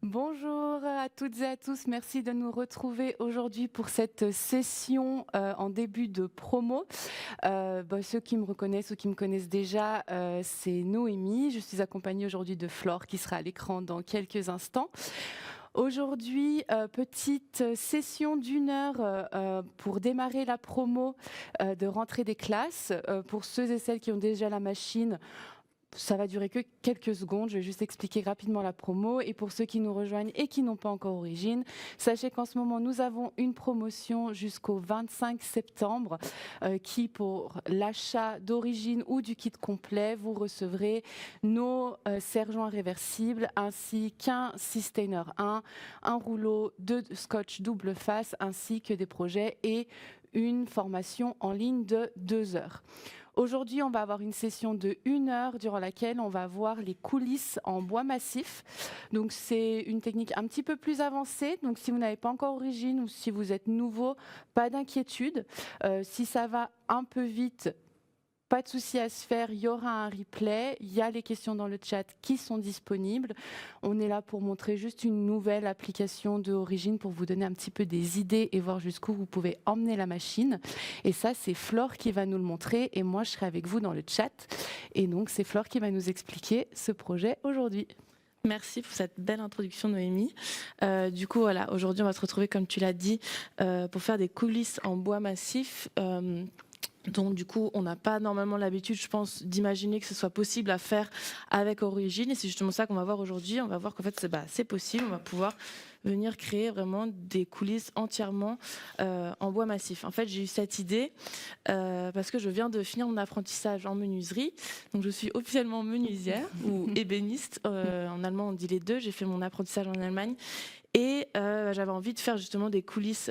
Bonjour à toutes et à tous, merci de nous retrouver aujourd'hui pour cette session en début de promo. Ceux qui me reconnaissent ou qui me connaissent déjà, c'est Noémie. Je suis accompagnée aujourd'hui de Flore qui sera à l'écran dans quelques instants. Aujourd'hui, petite session d'une heure pour démarrer la promo de rentrée des classes. Pour ceux et celles qui ont déjà la machine, ça va durer que quelques secondes, je vais juste expliquer rapidement la promo. Et pour ceux qui nous rejoignent et qui n'ont pas encore Origine, sachez qu'en ce moment, nous avons une promotion jusqu'au 25 septembre qui, pour l'achat d'Origine ou du kit complet, vous recevrez nos serre-joints réversibles ainsi qu'un Sustainer 1, un rouleau de scotch double face ainsi que des projets et une formation en ligne de 2 heures. Aujourd'hui, on va avoir une session de 1 heure durant laquelle on va voir les coulisses en bois massif. Donc, c'est une technique un petit peu plus avancée. Donc, si vous n'avez pas encore Origine ou si vous êtes nouveau, pas d'inquiétude. Si ça va un peu vite, pas de souci à se faire, il y aura un replay, il y a les questions dans le chat qui sont disponibles. On est là pour montrer juste une nouvelle application de Origine pour vous donner un petit peu des idées et voir jusqu'où vous pouvez emmener la machine. Et ça, c'est Flore qui va nous le montrer et moi, je serai avec vous dans le chat. Et donc, c'est Flore qui va nous expliquer ce projet aujourd'hui. Merci pour cette belle introduction, Noémie. Du coup, voilà, aujourd'hui, on va se retrouver, comme tu l'as dit, pour faire des coulisses en bois massif. Donc du coup, on n'a pas normalement l'habitude, je pense, d'imaginer que ce soit possible à faire avec Origine. Et c'est justement ça qu'on va voir aujourd'hui. On va voir qu'en fait, c'est possible. On va pouvoir venir créer vraiment des coulisses entièrement en bois massif. En fait, j'ai eu cette idée parce que je viens de finir mon apprentissage en menuiserie. Donc je suis officiellement menuisière ou ébéniste. En allemand, on dit les deux. J'ai fait mon apprentissage en Allemagne. Et j'avais envie de faire justement des coulisses...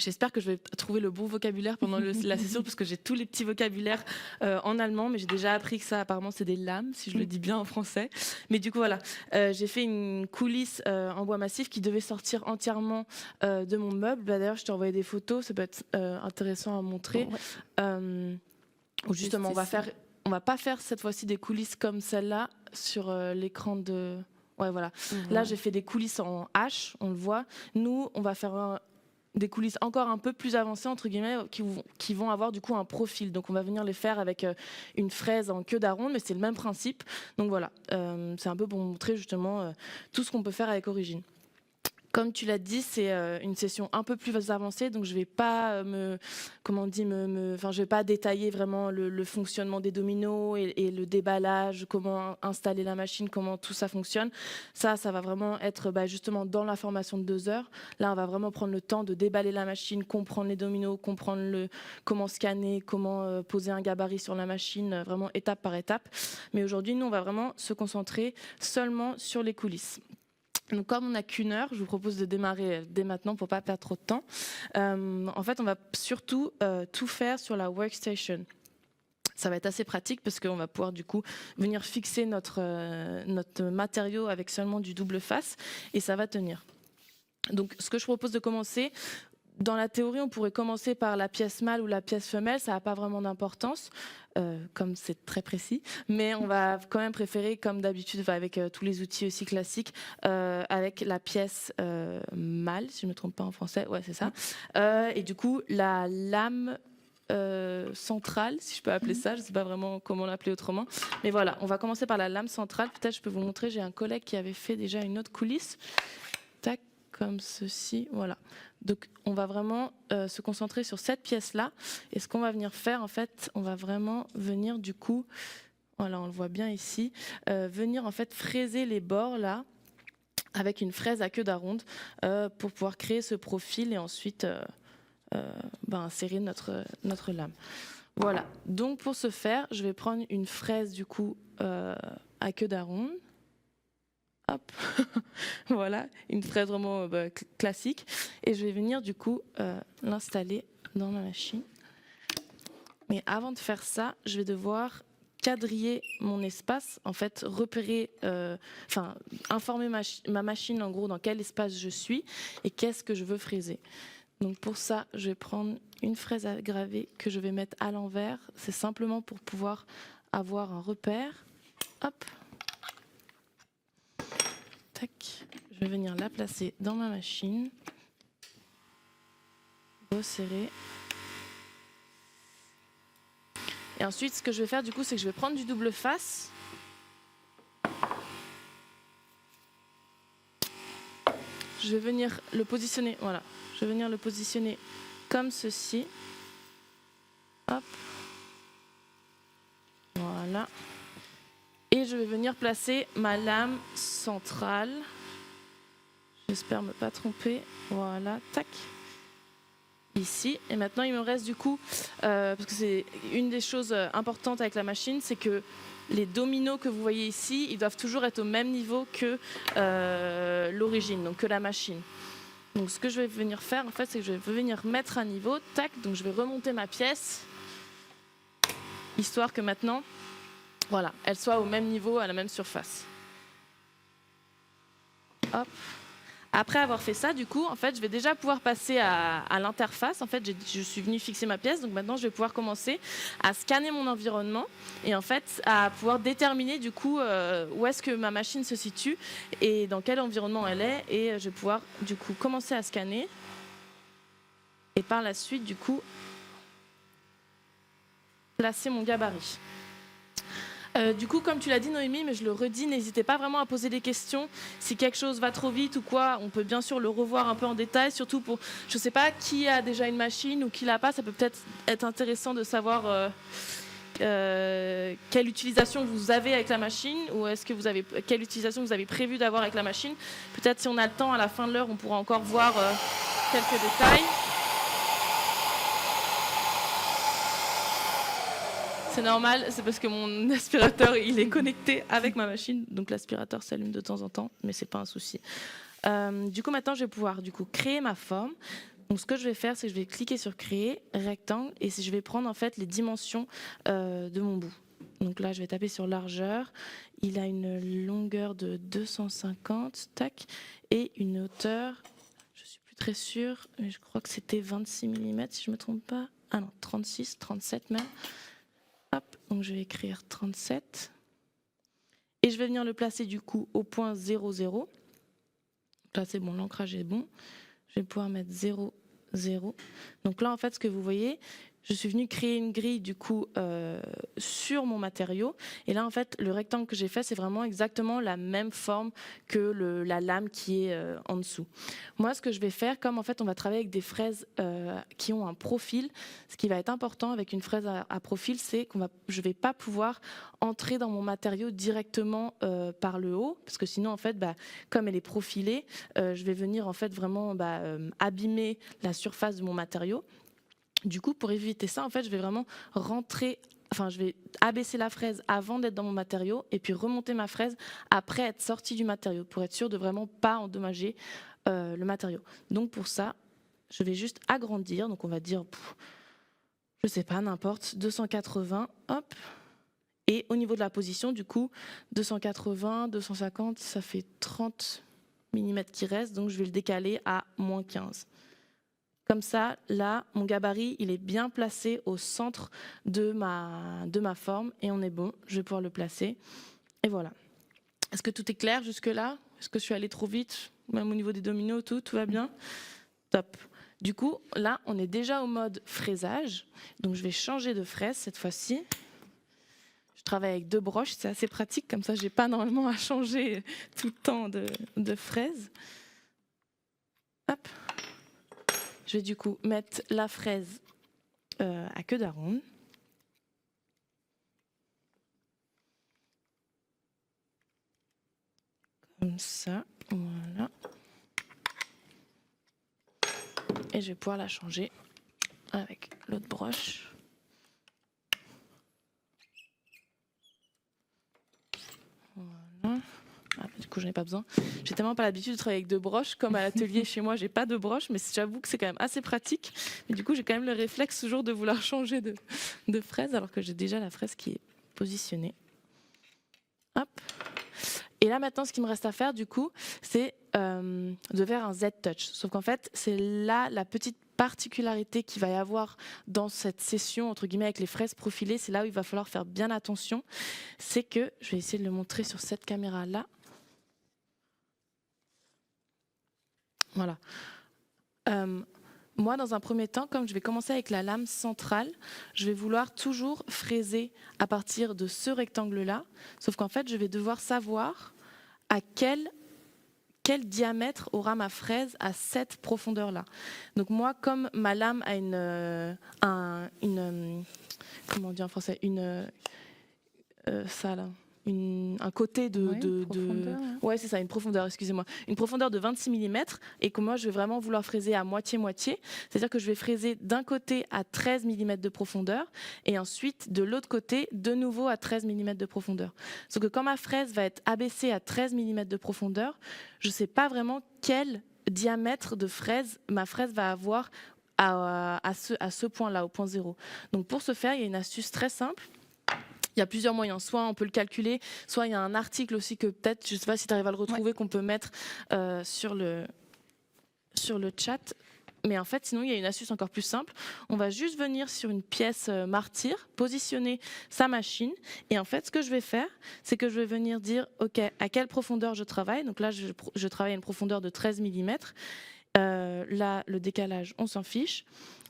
J'espère que je vais trouver le bon vocabulaire pendant la session parce que j'ai tous les petits vocabulaires en allemand, mais j'ai déjà appris que ça, apparemment, c'est des lames, si je le dis bien en français. Mais du coup, voilà, j'ai fait une coulisse en bois massif qui devait sortir entièrement de mon meuble. D'ailleurs, je t'ai envoyé des photos, ça peut être intéressant à montrer. Où justement, on va pas faire cette fois-ci des coulisses comme celle-là sur l'écran de... Ouais, voilà. Là, j'ai fait des coulisses en H, on le voit. Nous, on va faire des coulisses encore un peu plus avancées, entre guillemets, qui vont avoir du coup un profil. Donc on va venir les faire avec une fraise en queue d'aronde, mais c'est le même principe. Donc voilà, c'est un peu pour montrer justement tout ce qu'on peut faire avec Origine. Comme tu l'as dit, c'est une session un peu plus avancée, donc je vais pas je vais pas détailler vraiment le fonctionnement des dominos et le déballage, comment installer la machine, comment tout ça fonctionne. Ça va vraiment être justement dans la formation de 2 heures. Là, on va vraiment prendre le temps de déballer la machine, comprendre les dominos, comprendre comment scanner, comment poser un gabarit sur la machine, vraiment étape par étape. Mais aujourd'hui, nous, on va vraiment se concentrer seulement sur les coulisses. Donc, comme on n'a qu'1 heure, je vous propose de démarrer dès maintenant pour pas perdre trop de temps. En fait, on va surtout tout faire sur la workstation. Ça va être assez pratique parce qu'on va pouvoir du coup venir fixer notre matériau avec seulement du double face et ça va tenir. Donc, ce que je propose de commencer, dans la théorie, on pourrait commencer par la pièce mâle ou la pièce femelle, ça n'a pas vraiment d'importance, comme c'est très précis, mais on va quand même préférer, comme d'habitude, avec tous les outils aussi classiques, avec la pièce mâle, si je ne me trompe pas en français, ouais c'est ça, et du coup la lame centrale, si je peux appeler ça, je ne sais pas vraiment comment l'appeler autrement, mais voilà, on va commencer par la lame centrale, peut-être je peux vous montrer, j'ai un collègue qui avait fait déjà une autre coulisse, tac, comme ceci, voilà. Donc on va vraiment se concentrer sur cette pièce-là. Et ce qu'on va venir faire, en fait, on va vraiment venir du coup, voilà, on le voit bien ici, venir en fait fraiser les bords là, avec une fraise à queue d'aronde, pour pouvoir créer ce profil et ensuite insérer notre lame. Voilà, donc pour ce faire, je vais prendre une fraise du coup à queue d'aronde. Hop, voilà, une fraise vraiment classique. Et je vais venir du coup l'installer dans ma machine. Mais avant de faire ça, je vais devoir quadriller mon espace, en fait, repérer, informer ma machine en gros dans quel espace je suis et qu'est-ce que je veux fraiser. Donc pour ça, je vais prendre une fraise à graver que je vais mettre à l'envers. C'est simplement pour pouvoir avoir un repère. Hop. tac. Je vais venir la placer dans ma machine. Resserrer. Et ensuite, ce que je vais faire, du coup, c'est que je vais prendre du double face. Je vais venir le positionner, voilà. Je vais venir le positionner comme ceci. Hop. Voilà. Et je vais venir placer ma lame centrale. J'espère ne pas tromper. Voilà, tac. Ici. Et maintenant, il me reste du coup, parce que c'est une des choses importantes avec la machine, c'est que les dominos que vous voyez ici, ils doivent toujours être au même niveau que l'origine, donc que la machine. Donc ce que je vais venir faire, en fait, c'est que je vais venir mettre un niveau, tac, donc je vais remonter ma pièce, histoire que maintenant, voilà, elle soit au même niveau, à la même surface. Hop. Après avoir fait ça, du coup, en fait, je vais déjà pouvoir passer à l'interface. En fait, je suis venue fixer ma pièce, donc maintenant, je vais pouvoir commencer à scanner mon environnement et en fait, à pouvoir déterminer du coup où est-ce que ma machine se situe et dans quel environnement elle est. Et je vais pouvoir du coup commencer à scanner et par la suite, du coup, placer mon gabarit. Du coup, comme tu l'as dit Noémie, mais je le redis, n'hésitez pas vraiment à poser des questions. Si quelque chose va trop vite ou quoi, on peut bien sûr le revoir un peu en détail, surtout pour, je ne sais pas, qui a déjà une machine ou qui l'a pas, ça peut peut-être être intéressant de savoir quelle utilisation vous avez avec la machine ou quelle utilisation vous avez prévu d'avoir avec la machine. Peut-être si on a le temps, à la fin de l'heure, on pourra encore voir quelques détails. C'est normal, c'est parce que mon aspirateur il est connecté avec ma machine, donc l'aspirateur s'allume de temps en temps, mais c'est pas un souci. Du coup, maintenant, je vais pouvoir créer ma forme. Donc, ce que je vais faire, c'est que je vais cliquer sur créer rectangle et je vais prendre en fait les dimensions de mon bout. Donc là, je vais taper sur largeur. Il a une longueur de 250, tac, et une hauteur. Je suis plus très sûre, mais je crois que c'était 26 mm si je me trompe pas. Ah non, 36, 37 même. Hop, donc je vais écrire 37 et je vais venir le placer du coup au point 0, 0. Là c'est bon, l'ancrage est bon. Je vais pouvoir mettre 0, 0. Donc là en fait ce que vous voyez, je suis venue créer une grille du coup sur mon matériau et là en fait le rectangle que j'ai fait c'est vraiment exactement la même forme que la lame qui est en dessous. Moi ce que je vais faire, comme en fait on va travailler avec des fraises qui ont un profil, ce qui va être important avec une fraise à profil, c'est que je vais pas pouvoir entrer dans mon matériau directement par le haut parce que sinon en fait comme elle est profilée, je vais venir en fait vraiment abîmer la surface de mon matériau. Du coup, pour éviter ça, en fait, je vais vraiment je vais abaisser la fraise avant d'être dans mon matériau et puis remonter ma fraise après être sortie du matériau pour être sûr de vraiment pas endommager le matériau. Donc pour ça, je vais juste agrandir. Donc on va dire, je sais pas, n'importe, 280, hop. Et au niveau de la position, du coup, 280, 250, ça fait 30 mm qui reste. Donc je vais le décaler à -15. Comme ça, là, mon gabarit, il est bien placé au centre de ma forme et on est bon. Je vais pouvoir le placer. Et voilà. Est-ce que tout est clair jusque-là? Est-ce que je suis allée trop vite? Même au niveau des dominos, tout va bien? Top. Du coup, là, on est déjà au mode fraisage. Donc, je vais changer de fraise cette fois-ci. Je travaille avec 2 broches, c'est assez pratique. Comme ça, je n'ai pas normalement à changer tout le temps de fraise. Hop. Je vais du coup mettre la fraise à queue d'aronde. Comme ça, voilà. Et je vais pouvoir la changer avec l'autre broche. Voilà. Ah, du coup, je n'en ai pas besoin. J'ai tellement pas l'habitude de travailler avec 2 broches. Comme à l'atelier chez moi, j'ai pas de broche, mais j'avoue que c'est quand même assez pratique. Mais du coup, j'ai quand même le réflexe toujours de vouloir changer de fraise, alors que j'ai déjà la fraise qui est positionnée. Hop. Et là, maintenant, ce qu'il me reste à faire, du coup, c'est de faire un Z-touch. Sauf qu'en fait, c'est là la petite particularité qu'il va y avoir dans cette session, entre guillemets, avec les fraises profilées. C'est là où il va falloir faire bien attention. C'est que, je vais essayer de le montrer sur cette caméra-là. Voilà. Moi, dans un premier temps, comme je vais commencer avec la lame centrale, je vais vouloir toujours fraiser à partir de ce rectangle-là, sauf qu'en fait, je vais devoir savoir à quel diamètre aura ma fraise à cette profondeur-là. Donc moi, comme ma lame a comment on dit en français, un côté profondeur, hein. ouais, c'est ça, une profondeur, excusez-moi, une profondeur de 26 mm, et que moi je vais vraiment vouloir fraiser à moitié, c'est-à-dire que je vais fraiser d'un côté à 13 mm de profondeur et ensuite de l'autre côté de nouveau à 13 mm de profondeur. Sauf que quand ma fraise va être abaissée à 13 mm de profondeur, je ne sais pas vraiment quel diamètre de fraise ma fraise va avoir à ce point-là, au point zéro. Donc pour ce faire, il y a une astuce très simple. Il y a plusieurs moyens, soit on peut le calculer, soit il y a un article aussi que peut-être, je ne sais pas si tu arrives à le retrouver, qu'on peut mettre sur le chat. Mais en fait, sinon, il y a une astuce encore plus simple. On va juste venir sur une pièce martyr, positionner sa machine. Et en fait, ce que je vais faire, c'est que je vais venir dire, OK, à quelle profondeur je travaille. Donc là, je travaille à une profondeur de 13 mm. Là, le décalage, on s'en fiche.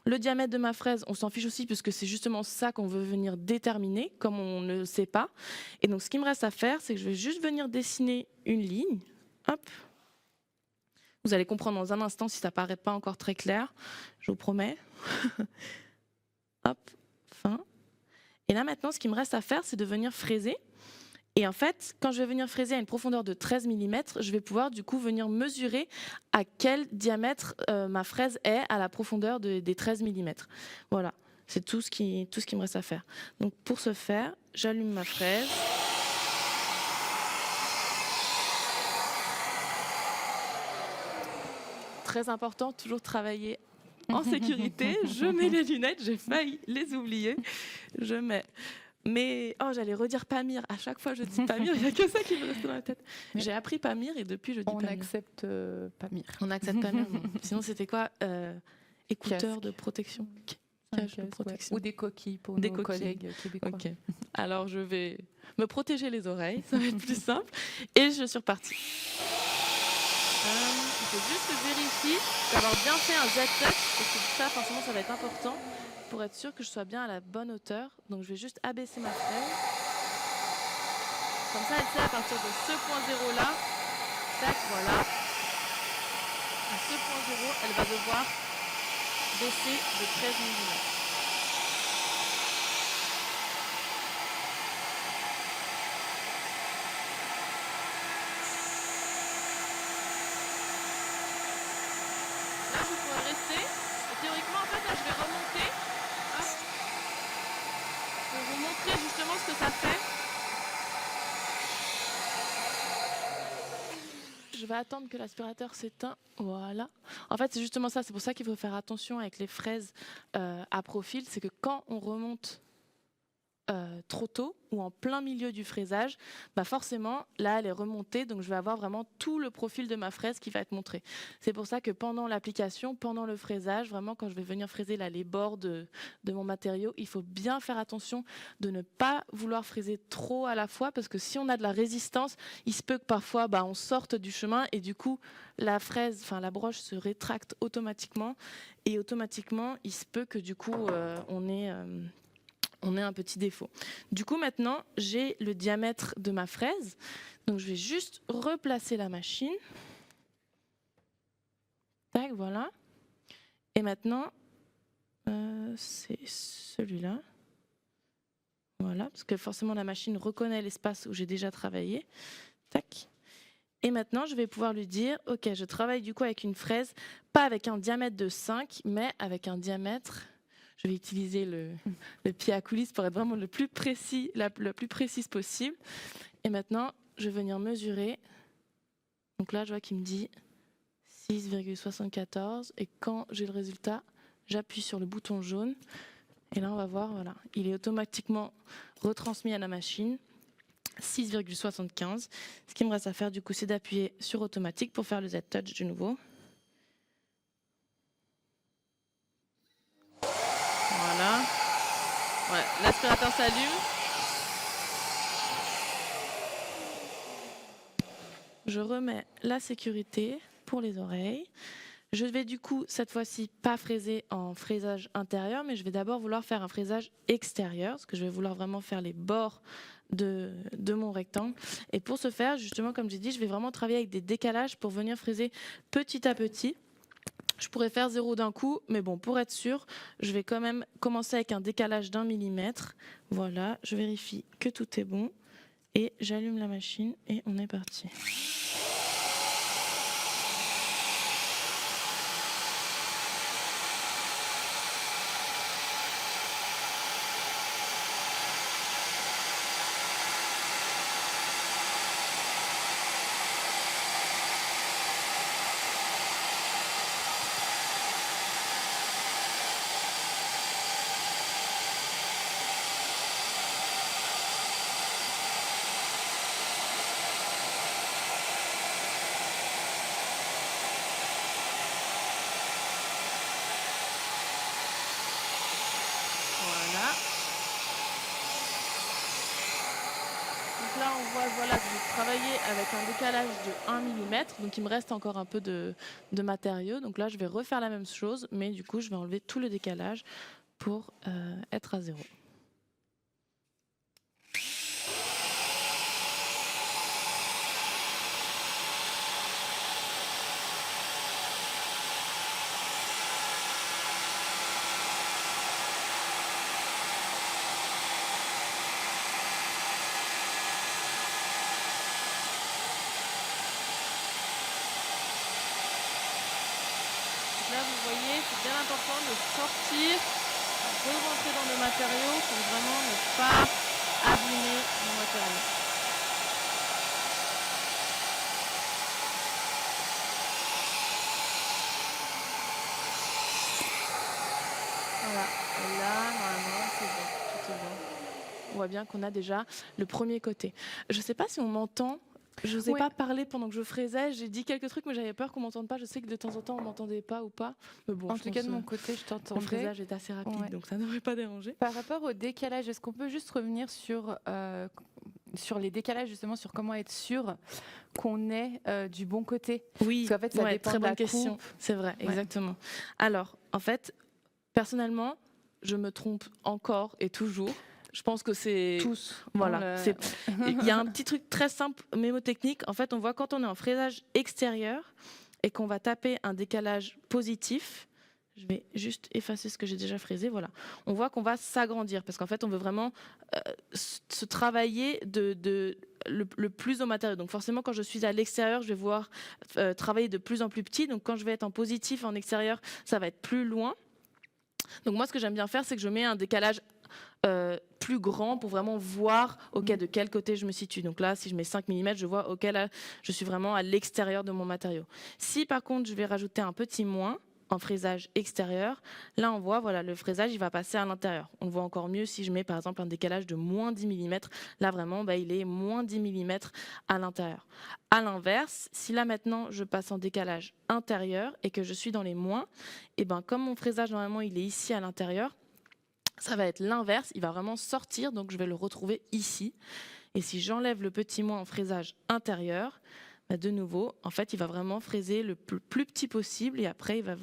Le diamètre de ma fraise, on s'en fiche aussi puisque c'est justement ça qu'on veut venir déterminer, comme on ne le sait pas. Et donc, ce qui me reste à faire, c'est que je vais juste venir dessiner une ligne. Hop. Vous allez comprendre dans un instant si ça paraît pas encore très clair. Je vous promets. Hop, fin. Et là, maintenant, ce qui me reste à faire, c'est de venir fraiser. Et en fait, quand je vais venir fraiser à une profondeur de 13 mm, je vais pouvoir du coup venir mesurer à quel diamètre ma fraise est à la profondeur des 13 mm. Voilà, c'est tout ce qui me reste à faire. Donc pour ce faire, j'allume ma fraise. Très important, toujours travailler en sécurité. Je mets les lunettes, j'ai failli les oublier. Je mets... Mais, j'allais redire Pamir. À chaque fois, je dis Pamir, il n'y a que ça qui me reste dans la tête. J'ai appris Pamir et depuis, je dis Pamir. On accepte Pamir. On accepte Pamir. Bon. Sinon, c'était quoi écouteur de protection. Cache de protection. Ouais. Ou des coquilles pour nos collègues québécois. Okay. Alors, je vais me protéger les oreilles. Ça va être plus simple. Et je suis repartie. Il faut juste vérifier d'avoir bien fait un Z-touch. Parce que ça, forcément, ça va être important. Pour être sûr que je sois bien à la bonne hauteur. Donc je vais juste abaisser ma fraise. Comme ça, elle sait à partir de ce point zéro là. Tac, voilà. À ce point zéro, elle va devoir baisser de 13 mm. Là, je pourrais rester. Et théoriquement, en fait, là, je vais remonter. Pour vous montrer justement ce que ça fait. Je vais attendre que l'aspirateur s'éteint. Voilà. En fait, c'est justement ça. C'est pour ça qu'il faut faire attention avec les fraises à profil. C'est que quand on remonte trop tôt ou en plein milieu du fraisage, bah forcément, là, elle est remontée. Donc, je vais avoir vraiment tout le profil de ma fraise qui va être montré. C'est pour ça que pendant l'application, pendant le fraisage, vraiment, quand je vais venir fraiser là, les bords de mon matériau, il faut bien faire attention de ne pas vouloir fraiser trop à la fois parce que si on a de la résistance, il se peut que parfois, on sorte du chemin et du coup, la fraise, enfin la broche se rétracte automatiquement et automatiquement, il se peut que du coup, on ait un petit défaut. Du coup, maintenant, j'ai le diamètre de ma fraise. Donc, je vais juste replacer la machine. Tac, voilà. Et maintenant, c'est celui-là. Voilà, parce que forcément, la machine reconnaît l'espace où j'ai déjà travaillé. Tac. Et maintenant, je vais pouvoir lui dire, OK, je travaille du coup avec une fraise, pas avec un diamètre de 5, mais avec un diamètre... Je vais utiliser le pied à coulisse pour être vraiment le plus précis, la plus précise possible. Et maintenant, je vais venir mesurer. Donc là, je vois qu'il me dit 6,74. Et quand j'ai le résultat, j'appuie sur le bouton jaune. Et là, on va voir, voilà, il est automatiquement retransmis à la machine. 6,75. Ce qui me reste à faire, du coup, c'est d'appuyer sur automatique pour faire le Z-touch de nouveau. Voilà. Ouais, l'aspirateur s'allume. Je remets la sécurité. pour les oreilles. Je vais du coup, cette fois-ci, pas fraiser en fraisage intérieur, mais je vais d'abord vouloir faire un fraisage extérieur, parce que je vais vouloir vraiment faire les bords de mon rectangle. Et pour ce faire, justement, comme j'ai dit, je vais vraiment travailler avec des décalages pour venir fraiser petit à petit. Je pourrais faire 0 d'un coup, mais bon, pour être sûr, je vais quand même commencer avec un décalage d'1 millimètre. Voilà, je vérifie que tout est bon et j'allume la machine et on est parti. Voilà. Donc là, on voit, voilà, que j'ai travaillé avec un décalage de 1 millimètre. Donc il me reste encore un peu de matériau. Donc là, je vais refaire la même chose, mais du coup, je vais enlever tout le décalage pour être à 0. Là, vous voyez, c'est bien important de sortir, de rentrer dans le matériau pour vraiment ne pas abîmer mon matériau. Voilà, et là, normalement, c'est bon, tout est bon. On voit bien qu'on a déjà le premier côté. Je ne sais pas si on m'entend. Je n'osais Ouais. pas parler pendant que je fraisais. J'ai dit quelques trucs, mais j'avais peur qu'on m'entende pas. Je sais que de temps en temps, on m'entendait pas ou pas. Mais bon, En je tout cas, pense, de mon côté, je le t'entendais. fraisage est assez rapide, Ouais. donc ça n'aurait pas dérangé. Par rapport au décalage, est-ce qu'on peut juste revenir sur les décalages, justement, sur comment être sûr qu'on est du bon côté? Oui, Parce qu'en fait, ça ouais, dépend très de la bonne question. coupe. C'est vrai, Ouais. exactement. Alors, en fait, personnellement, je me trompe encore et toujours. Je pense que c'est... Tous. Voilà, il y a un petit truc très simple, mémotechnique. En fait, on voit quand on est en fraisage extérieur et qu'on va taper un décalage positif. Je vais juste effacer ce que j'ai déjà fraisé. Voilà. On voit qu'on va s'agrandir parce qu'en fait, on veut vraiment se travailler le plus au matériau. Donc forcément, quand je suis à l'extérieur, je vais voir travailler de plus en plus petit. Donc quand je vais être en positif en extérieur, ça va être plus loin. Donc moi, ce que j'aime bien faire, c'est que je mets un décalage plus grand pour vraiment voir de quel côté je me situe. Donc là, si je mets 5 mm, je vois là, je suis vraiment à l'extérieur de mon matériau. Si par contre, je vais rajouter un petit moins en fraisage extérieur, là on voit, voilà, le fraisage il va passer à l'intérieur. On le voit encore mieux si je mets par exemple un décalage de moins 10 mm. Là vraiment, il est moins 10 mm à l'intérieur. À l'inverse, si là maintenant je passe en décalage intérieur et que je suis dans les moins, et comme mon fraisage normalement il est ici à l'intérieur, ça va être l'inverse, il va vraiment sortir, donc je vais le retrouver ici. Et si j'enlève le petit moins en fraisage intérieur, de nouveau, en fait, il va vraiment fraiser le plus petit possible et après, il va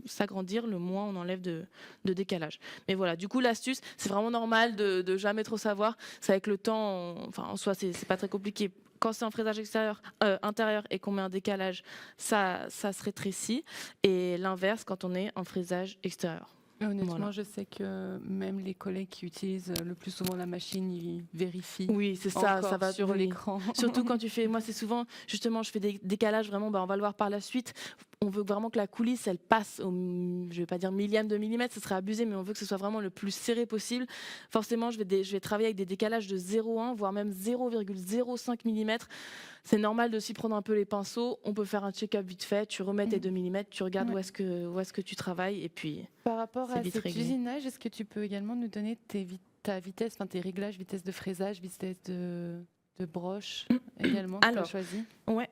s'agrandir le moins on enlève de décalage. Mais voilà, du coup, l'astuce, c'est vraiment normal de jamais trop savoir. C'est avec le temps, en soi, c'est pas très compliqué. Quand c'est en fraisage intérieur et qu'on met un décalage, ça se rétrécit. Et l'inverse quand on est en fraisage extérieur. Honnêtement, Voilà. je sais que même les collègues qui utilisent le plus souvent la machine, ils vérifient. Oui, c'est ça, ça va sur l'écran. Surtout quand tu fais, moi c'est souvent, justement, je fais des décalages vraiment, on va le voir par la suite. On veut vraiment que la coulisse, elle passe au, je vais pas dire millième de millimètre, ce serait abusé, mais on veut que ce soit vraiment le plus serré possible. Forcément, je vais travailler avec des décalages de 0,1, voire même 0,05 mm. C'est normal de s'y prendre un peu les pinceaux. On peut faire un check-up vite fait, tu remets tes 2 mm, tu regardes où est-ce que tu travailles et puis. Par rapport à cet réglé. usinage, est-ce que tu peux également nous donner ta vitesse, tes réglages, vitesse de fraisage, vitesse de broche également que tu as choisi? Ouais.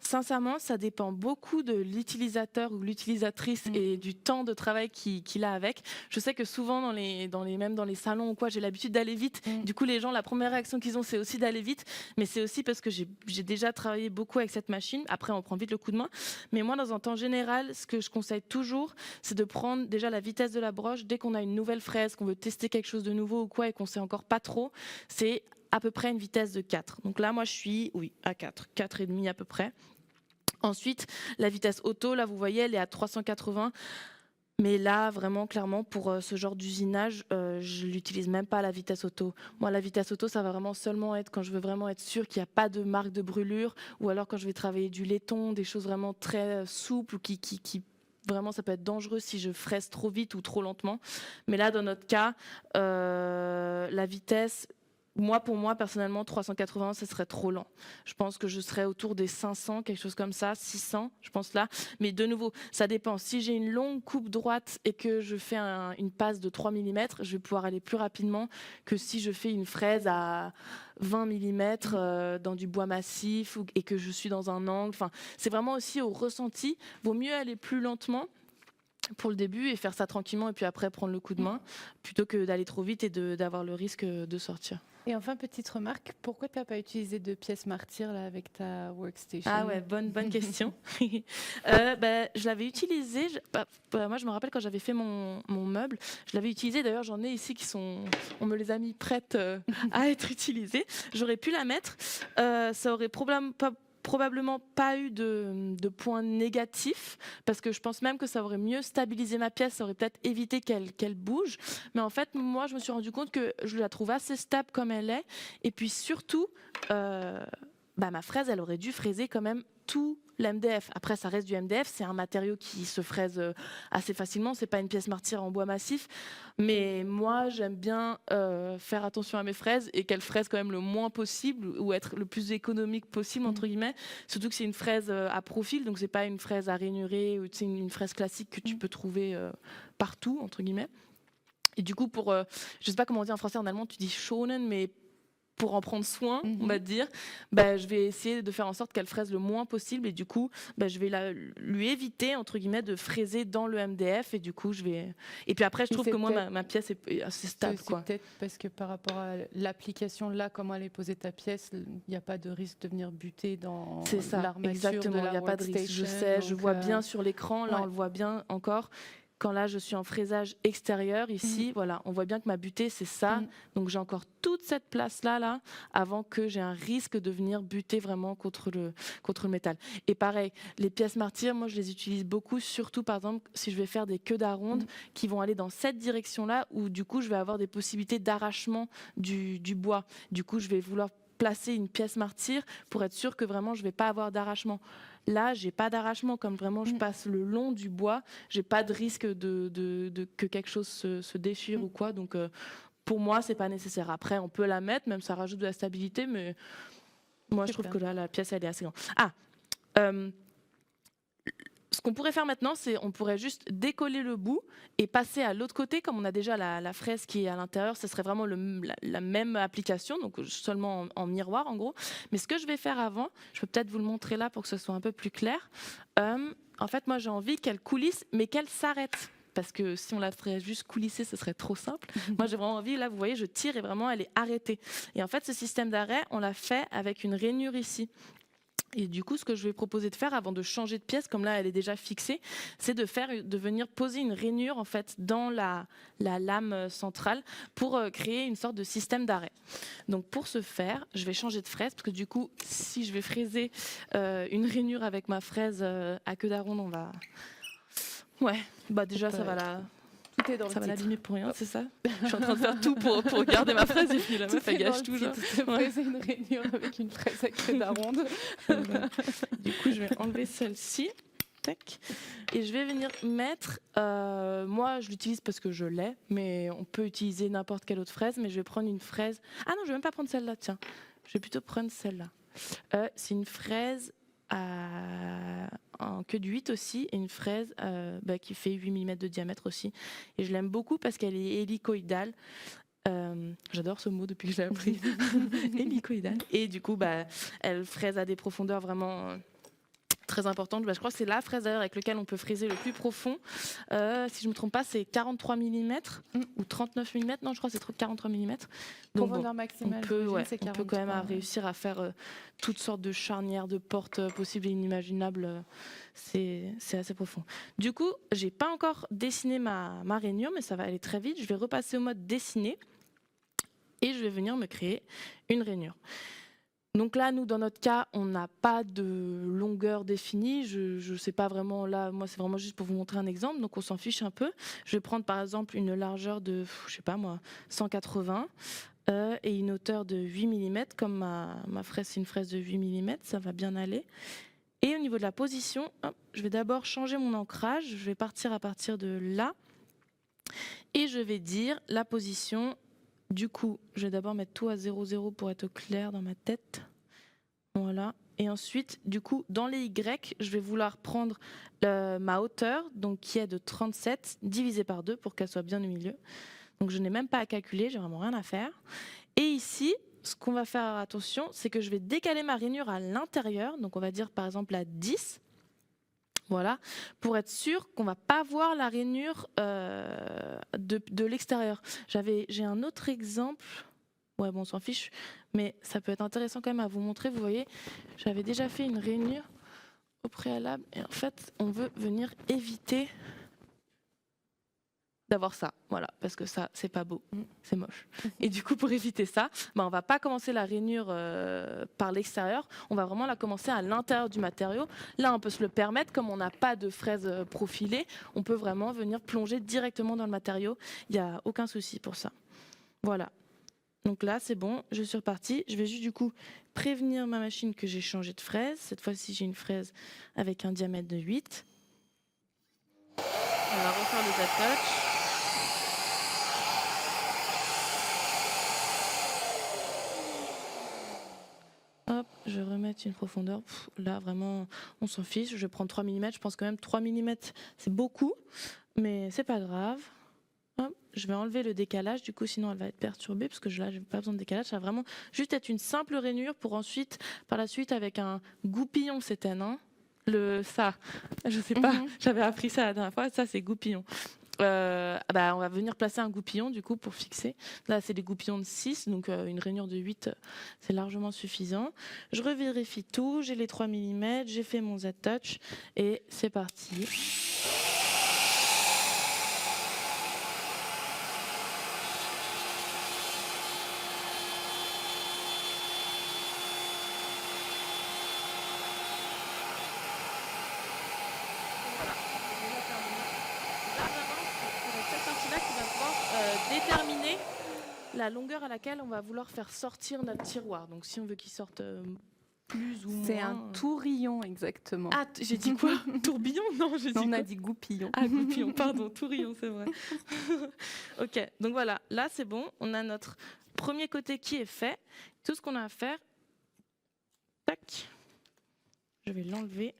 sincèrement, ça dépend beaucoup de l'utilisateur ou l'utilisatrice et du temps de travail qu'il a avec. Je sais que souvent, même dans les salons ou quoi, j'ai l'habitude d'aller vite. Du coup, les gens, la première réaction qu'ils ont, c'est aussi d'aller vite. Mais c'est aussi parce que j'ai déjà travaillé beaucoup avec cette machine. Après, on prend vite le coup de main. Mais moi, dans un temps général, ce que je conseille toujours, c'est de prendre déjà la vitesse de la broche. Dès qu'on a une nouvelle fraise, qu'on veut tester quelque chose de nouveau ou quoi, et qu'on sait encore pas trop, c'est à peu près une vitesse de 4. Donc là, moi, je suis, à 4, 4,5 à peu près. Ensuite, la vitesse auto, là, vous voyez, elle est à 380. Mais là, vraiment, clairement, pour ce genre d'usinage, je l'utilise même pas la vitesse auto. Moi, la vitesse auto, ça va vraiment seulement être quand je veux vraiment être sûre qu'il n'y a pas de marque de brûlure, ou alors quand je vais travailler du laiton, des choses vraiment très souples, ou qui vraiment, ça peut être dangereux si je fraise trop vite ou trop lentement. Mais là, dans notre cas, la vitesse... pour moi, personnellement, 380, ce serait trop lent. Je pense que je serais autour des 500, quelque chose comme ça, 600, je pense là. Mais de nouveau, ça dépend. Si j'ai une longue coupe droite et que je fais une passe de 3 mm, je vais pouvoir aller plus rapidement que si je fais une fraise à 20 mm dans du bois massif et que je suis dans un angle. Enfin, c'est vraiment aussi au ressenti. Vaut mieux aller plus lentement pour le début et faire ça tranquillement et puis après prendre le coup de main plutôt que d'aller trop vite et d'avoir le risque de sortir. Et enfin, petite remarque, pourquoi tu n'as pas utilisé de pièces martyrs là, avec ta workstation? Ah ouais, bonne question. Je l'avais utilisé, moi je me rappelle quand j'avais fait mon meuble, je l'avais utilisé, d'ailleurs j'en ai ici on me les a mis prêtes à être utilisées. J'aurais pu la mettre, ça aurait probablement pas eu de points négatifs parce que je pense même que ça aurait mieux stabilisé ma pièce, ça aurait peut-être évité qu'elle bouge. Mais en fait, moi, je me suis rendu compte que je la trouve assez stable comme elle est. Et puis surtout, ma fraise, elle aurait dû fraiser quand même tout l'MDF. Après, ça reste du MDF, c'est un matériau qui se fraise assez facilement. C'est pas une pièce martyre en bois massif, mais moi, j'aime bien faire attention à mes fraises et qu'elles fraisent quand même le moins possible ou être le plus économique possible entre guillemets. Surtout que c'est une fraise à profil, donc c'est pas une fraise à rainuré ou une fraise classique que tu peux trouver partout entre guillemets. Et du coup, je sais pas comment on dit en français, en allemand, tu dis schonen, mais pour en prendre soin, on va dire, je vais essayer de faire en sorte qu'elle fraise le moins possible et du coup, je vais lui éviter, entre guillemets, de fraiser dans le MDF et du coup, Et puis après, je trouve que moi, ma pièce est assez stable. C'est peut-être parce que par rapport à l'application, là, comment elle est posée ta pièce, il n'y a pas de risque de venir buter dans l'armature exactement, de la il n'y a pas de risque. Je sais, je vois bien sur l'écran, là, on le voit bien encore. Quand là, je suis en fraisage extérieur, ici, voilà, on voit bien que ma butée, c'est ça. Donc, j'ai encore toute cette place-là, avant que j'ai un risque de venir buter vraiment contre le métal. Et pareil, les pièces martyrs, moi, je les utilise beaucoup, surtout, par exemple, si je vais faire des queues d'aronde qui vont aller dans cette direction-là, où, du coup, je vais avoir des possibilités d'arrachement du bois. Du coup, je vais vouloir placer une pièce martyre pour être sûr que vraiment, je ne vais pas avoir d'arrachement. Là, j'ai pas d'arrachement, comme vraiment je passe le long du bois, j'ai pas de risque que quelque chose se déchire ou quoi. Donc, pour moi, c'est pas nécessaire. Après, on peut la mettre, même ça rajoute de la stabilité, mais moi, je trouve que là, la pièce, elle est assez grande. Ce qu'on pourrait faire maintenant, c'est on pourrait juste décoller le bout et passer à l'autre côté, comme on a déjà la fraise qui est à l'intérieur, ce serait vraiment la même application, donc seulement en miroir en gros. Mais ce que je vais faire avant, je peux peut-être vous le montrer là pour que ce soit un peu plus clair. En fait, moi j'ai envie qu'elle coulisse, mais qu'elle s'arrête. Parce que si on la ferait juste coulisser, ce serait trop simple. Moi, j'ai vraiment envie, là, vous voyez, je tire et vraiment, elle est arrêtée. Et en fait, ce système d'arrêt, on l'a fait avec une rainure ici. Et du coup, ce que je vais proposer de faire avant de changer de pièce, comme là elle est déjà fixée, c'est de venir poser une rainure en fait dans la lame centrale pour créer une sorte de système d'arrêt. Donc pour ce faire, je vais changer de fraise parce que du coup, si je vais fraiser une rainure avec ma fraise à queue d'aronde, on va... Ouais, déjà ça va la... Tout est dans ça le va titre. l'abîmer pour rien, c'est ça. Je suis en train de faire tout pour garder ma fraise et puis la meuf elle gâche tout. Fraiser une rainure avec une fraise à queue d'aronde. Du coup, je vais enlever celle-ci. Tac. Et je vais venir mettre, moi je l'utilise parce que je l'ai, mais on peut utiliser n'importe quelle autre fraise, mais je vais prendre une fraise. Ah non, je vais même pas prendre celle-là, tiens. Je vais plutôt prendre celle-là. C'est une fraise en queue de 8 aussi, et une fraise qui fait 8 mm de diamètre aussi. Et je l'aime beaucoup parce qu'elle est hélicoïdale. J'adore ce mot depuis que je l'ai appris. Hélicoïdale. Et du coup, elle fraise à des profondeurs vraiment très importante. Je crois que c'est la fraise d'ailleurs avec laquelle on peut fraiser le plus profond. Si je ne me trompe pas, c'est 43 mm ou 39 mm. Non, je crois que c'est 43 mm. Donc Profondeur maximale, on peut c'est quand 43, même réussir à faire toutes sortes de charnières, de portes possibles et inimaginables. C'est assez profond. Du coup, j'ai pas encore dessiné ma rainure, mais ça va aller très vite. Je vais repasser au mode dessiner et je vais venir me créer une rainure. Donc là, nous, dans notre cas, on n'a pas de longueur définie. Je ne sais pas vraiment, là, moi, c'est vraiment juste pour vous montrer un exemple. Donc, on s'en fiche un peu. Je vais prendre, par exemple, une largeur de, je sais pas moi, 180 et une hauteur de 8 mm. Comme ma fraise, c'est une fraise de 8 mm, ça va bien aller. Et au niveau de la position, je vais d'abord changer mon ancrage. Je vais partir à partir de là. Et je vais dire la position. Du coup, je vais d'abord mettre tout à 0,0 pour être clair dans ma tête. Voilà. Et ensuite, du coup, dans les Y, je vais vouloir prendre ma hauteur, donc qui est de 37, divisé par 2 pour qu'elle soit bien au milieu. Donc, je n'ai même pas à calculer, j'ai vraiment rien à faire. Et ici, ce qu'on va faire attention, c'est que je vais décaler ma rainure à l'intérieur. Donc, on va dire par exemple à 10. Voilà, pour être sûr qu'on va pas voir la rainure de l'extérieur. J'ai un autre exemple. Ouais, bon, on s'en fiche, mais ça peut être intéressant quand même à vous montrer. Vous voyez, j'avais déjà fait une rainure au préalable et en fait, on veut venir éviter d'avoir ça, voilà, parce que ça, c'est pas beau, c'est moche. Et du coup, pour éviter ça, on va pas commencer la rainure par l'extérieur, on va vraiment la commencer à l'intérieur du matériau. Là, on peut se le permettre, comme on n'a pas de fraise profilée, on peut vraiment venir plonger directement dans le matériau. Il n'y a aucun souci pour ça. Voilà. Donc là, c'est bon, je suis repartie. Je vais juste du coup prévenir ma machine que j'ai changé de fraise. Cette fois-ci, j'ai une fraise avec un diamètre de 8. On va refaire le touch. Hop, je vais remettre une profondeur. Là, vraiment, on s'en fiche. Je vais prendre 3 mm. Je pense quand même 3 mm, c'est beaucoup, mais c'est pas grave. Hop, je vais enlever le décalage, du coup, sinon elle va être perturbée, parce que là, je n'ai pas besoin de décalage. Ça va vraiment juste être une simple rainure pour ensuite, par la suite, avec un goupillon, c'était, non ? Ça, je sais pas, j'avais appris ça la dernière fois, ça c'est goupillon. On va venir placer un goupillon du coup pour fixer. Là c'est des goupillons de 6, donc une rainure de 8 c'est largement suffisant. Je revérifie tout, j'ai les 3 mm, j'ai fait mon Z-Touch et c'est parti. Déterminer la longueur à laquelle on va vouloir faire sortir notre tiroir. Donc si on veut qu'il sorte plus ou moins... C'est un tourillon exactement. Ah, j'ai dit quoi? Tourbillon? Non, j'ai dit non, on quoi? a dit goupillon. Ah, goupillon, pardon, tourillon, c'est vrai. Ok, donc voilà, là c'est bon, on a notre premier côté qui est fait. Tout ce qu'on a à faire, tac, je vais l'enlever.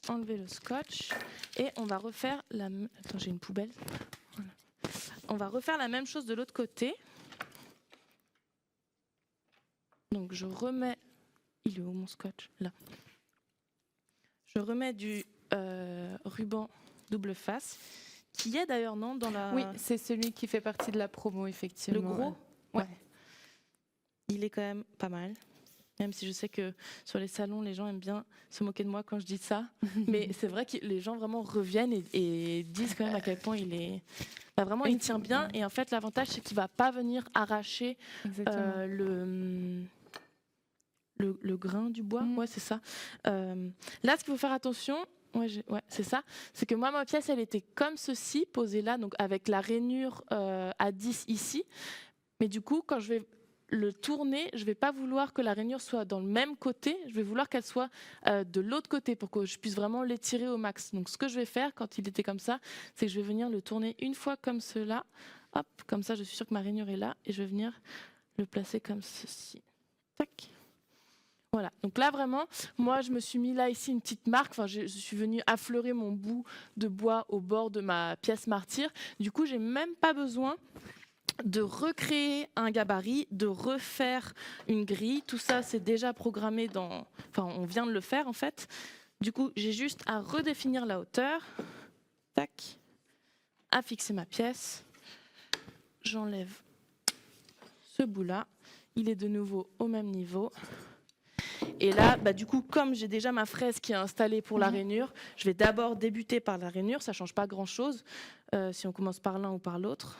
Enlever le scotch et on va refaire la... Attends, j'ai une poubelle. Voilà. On va refaire la même chose de l'autre côté. Donc je remets... Il est où mon scotch? Là. Je remets du ruban double face, qui est d'ailleurs, non, dans la... Oui, c'est celui qui fait partie de la promo, effectivement. Le gros? Ouais. Il est quand même pas mal. Même si je sais que sur les salons, les gens aiment bien se moquer de moi quand je dis ça. Mais c'est vrai que les gens vraiment reviennent et disent quand même à quel point il est... vraiment, il tient bien. Et en fait, l'avantage, c'est qu'il ne va pas venir arracher le grain du bois. Ouais, c'est ça. Là, ce qu'il faut faire attention... Ouais, c'est ça. C'est que moi, ma pièce, elle était comme ceci, posée là, donc avec la rainure à 10 ici. Mais du coup, quand je vais le tourner, je ne vais pas vouloir que la rainure soit dans le même côté, je vais vouloir qu'elle soit de l'autre côté pour que je puisse vraiment l'étirer au max. Donc ce que je vais faire quand il était comme ça, c'est que je vais venir le tourner une fois comme cela, hop, comme ça je suis sûre que ma rainure est là, et je vais venir le placer comme ceci. Tac. Voilà, donc là vraiment, moi je me suis mis là ici une petite marque, enfin je suis venue affleurer mon bout de bois au bord de ma pièce martyr, du coup j'ai même pas besoin de recréer un gabarit, de refaire une grille. Tout ça, c'est déjà programmé Enfin, on vient de le faire, en fait. Du coup, j'ai juste à redéfinir la hauteur. Tac. À fixer ma pièce. J'enlève ce bout-là. Il est de nouveau au même niveau. Et là, du coup, comme j'ai déjà ma fraise qui est installée pour la rainure, je vais d'abord débuter par la rainure. Ça ne change pas grand-chose si on commence par l'un ou par l'autre.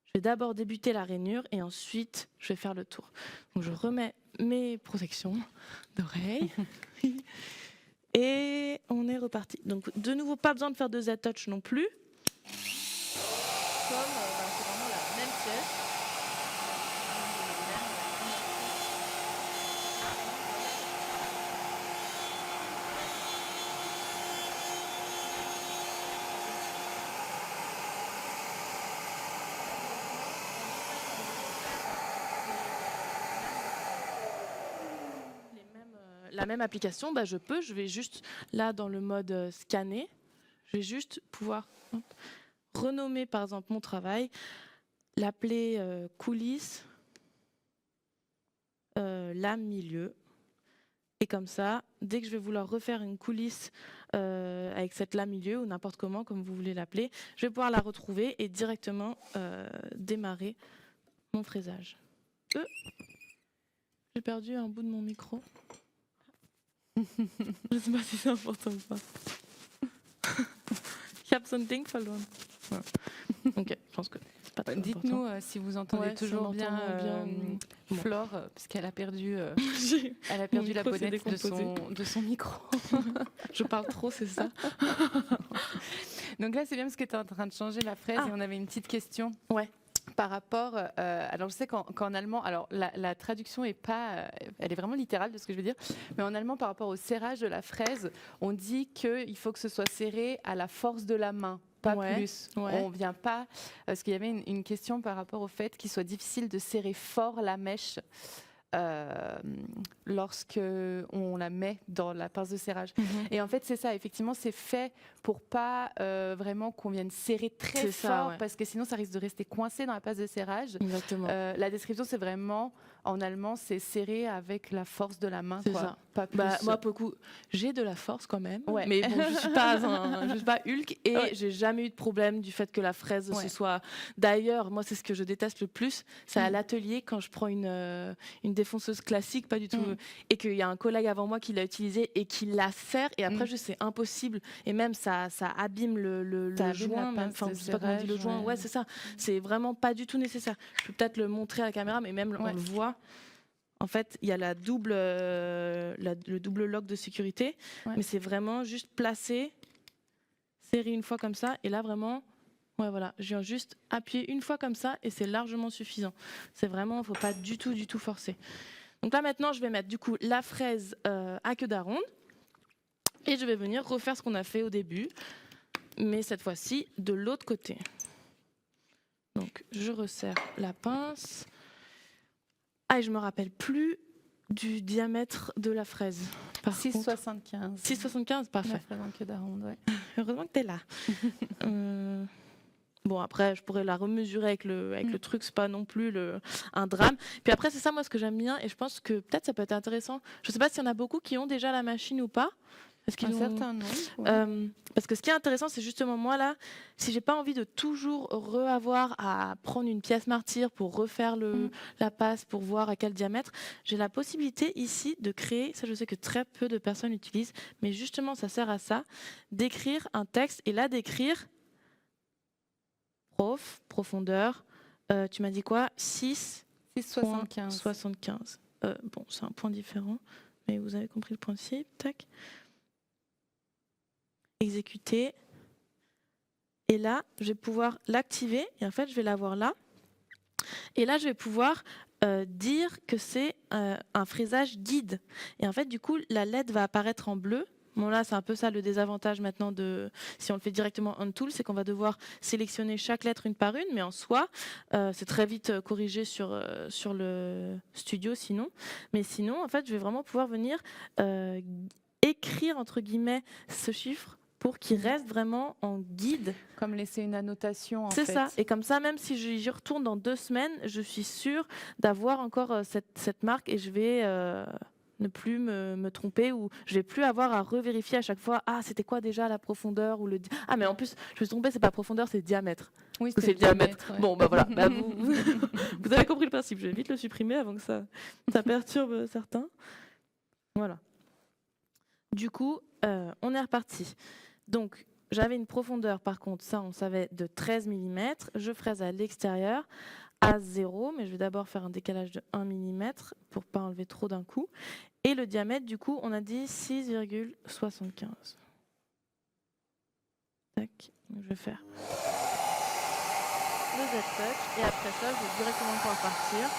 Je vais d'abord débuter la rainure et ensuite, je vais faire le tour. Donc, je remets mes protections d'oreilles. Et on est reparti. Donc, de nouveau, pas besoin de faire de Z-touch non plus. Comme c'est vraiment la même pièce. La même application, je vais juste, là dans le mode scanner, je vais juste pouvoir renommer par exemple mon travail, l'appeler coulisse, lame milieu. Et comme ça, dès que je vais vouloir refaire une coulisse avec cette lame milieu ou n'importe comment, comme vous voulez l'appeler, je vais pouvoir la retrouver et directement démarrer mon fraisage. J'ai perdu un bout de mon micro. Je ne sais pas si c'est important ou pas. Ich habe so ein Ding verloren. Ouais. Ok, je pense que c'est pas très important. Dites-nous si vous entendez toujours si bien, Flore, parce qu'elle a perdu, la bonnette de son micro. Je parle trop, c'est ça. Donc là, c'est bien parce que tu es en train de changer la fraise et on avait une petite question. Ouais. Par rapport, alors je sais qu'en allemand, alors la traduction est pas, elle est vraiment littérale de ce que je veux dire, mais en allemand par rapport au serrage de la fraise, on dit qu'il faut que ce soit serré à la force de la main, pas plus. On vient pas, parce qu'il y avait une question par rapport au fait qu'il soit difficile de serrer fort la mèche. Lorsque on la met dans la pince de serrage. Et en fait, c'est ça, effectivement, c'est fait pour pas vraiment qu'on vienne serrer très fort, parce que sinon, ça risque de rester coincé dans la pince de serrage. Exactement. La description, c'est vraiment, en allemand, c'est serré avec la force de la main. C'est ça. Pas plus. Moi, beaucoup, j'ai de la force quand même, mais bon, je suis pas Hulk et j'ai jamais eu de problème du fait que la fraise ce soit. D'ailleurs, moi, c'est ce que je déteste le plus, c'est à l'atelier quand je prends une défonceuse classique, pas du tout, et qu'il y a un collègue avant moi qui l'a utilisé et qui la serre, et après, c'est impossible, et même ça abîme le joint, enfin, je sais pas comment on dit le joint, c'est ça, c'est vraiment pas du tout nécessaire. Je peux peut-être le montrer à la caméra, mais même on le voit. En fait, il y a le double lock de sécurité, mais c'est vraiment juste placer, serrer une fois comme ça, et là vraiment, je viens juste appuyer une fois comme ça, et c'est largement suffisant. C'est vraiment, il ne faut pas du tout forcer. Donc là maintenant, je vais mettre du coup la fraise à queue d'aronde, et je vais venir refaire ce qu'on a fait au début, mais cette fois-ci de l'autre côté. Donc je resserre la pince. Et je me rappelle plus du diamètre de la fraise. 6,75. 6,75, parfait. La fraise en queue d'aronde, Heureusement que tu es là. Bon, après, je pourrais la remesurer avec le truc, c'est pas non plus un drame. Puis après, c'est ça, moi, ce que j'aime bien, et je pense que peut-être ça peut être intéressant. Je sais pas s'il y en a beaucoup qui ont déjà la machine ou pas. Un certain nombre. Parce que ce qui est intéressant, c'est justement moi là, si j'ai pas envie de toujours avoir à prendre une pièce martyre pour refaire la passe, pour voir à quel diamètre, j'ai la possibilité ici de créer, ça je sais que très peu de personnes l'utilisent, mais justement ça sert à ça, d'écrire un texte, et là d'écrire profondeur, tu m'as dit quoi, 6,75. Bon, c'est un point différent, mais vous avez compris le principe, tac. Exécuter, et là je vais pouvoir l'activer, et en fait je vais l'avoir là, et là je vais pouvoir dire que c'est un fraisage guide, et en fait du coup la LED va apparaître en bleu. Bon, là c'est un peu ça le désavantage maintenant si on le fait directement on tool, c'est qu'on va devoir sélectionner chaque lettre une par une, mais en soi c'est très vite corrigé sur le studio sinon, mais sinon en fait je vais vraiment pouvoir venir écrire entre guillemets ce chiffre pour qu'il reste vraiment en guide. Comme laisser une annotation, en C'est fait. ça. Et comme ça, même si j'y retourne dans 2 semaines, je suis sûre d'avoir encore cette marque et je vais ne plus me tromper ou je vais plus avoir à revérifier à chaque fois. Ah, c'était quoi déjà la profondeur ou le Ah, mais en plus, je me suis trompée, c'est pas profondeur, c'est diamètre. Oui, C'est le diamètre. Ouais. Bon, bah voilà. Bah, vous avez compris le principe. Je vais vite le supprimer avant que ça perturbe certains. Voilà. Du coup, on est reparti. Donc, j'avais une profondeur, par contre, ça on savait, de 13 mm. Je fraise à l'extérieur à 0, mais je vais d'abord faire un décalage de 1 mm pour ne pas enlever trop d'un coup. Et le diamètre, du coup, on a dit 6,75. Tac, je vais faire le Z-touch et après ça, je vais directement pouvoir partir.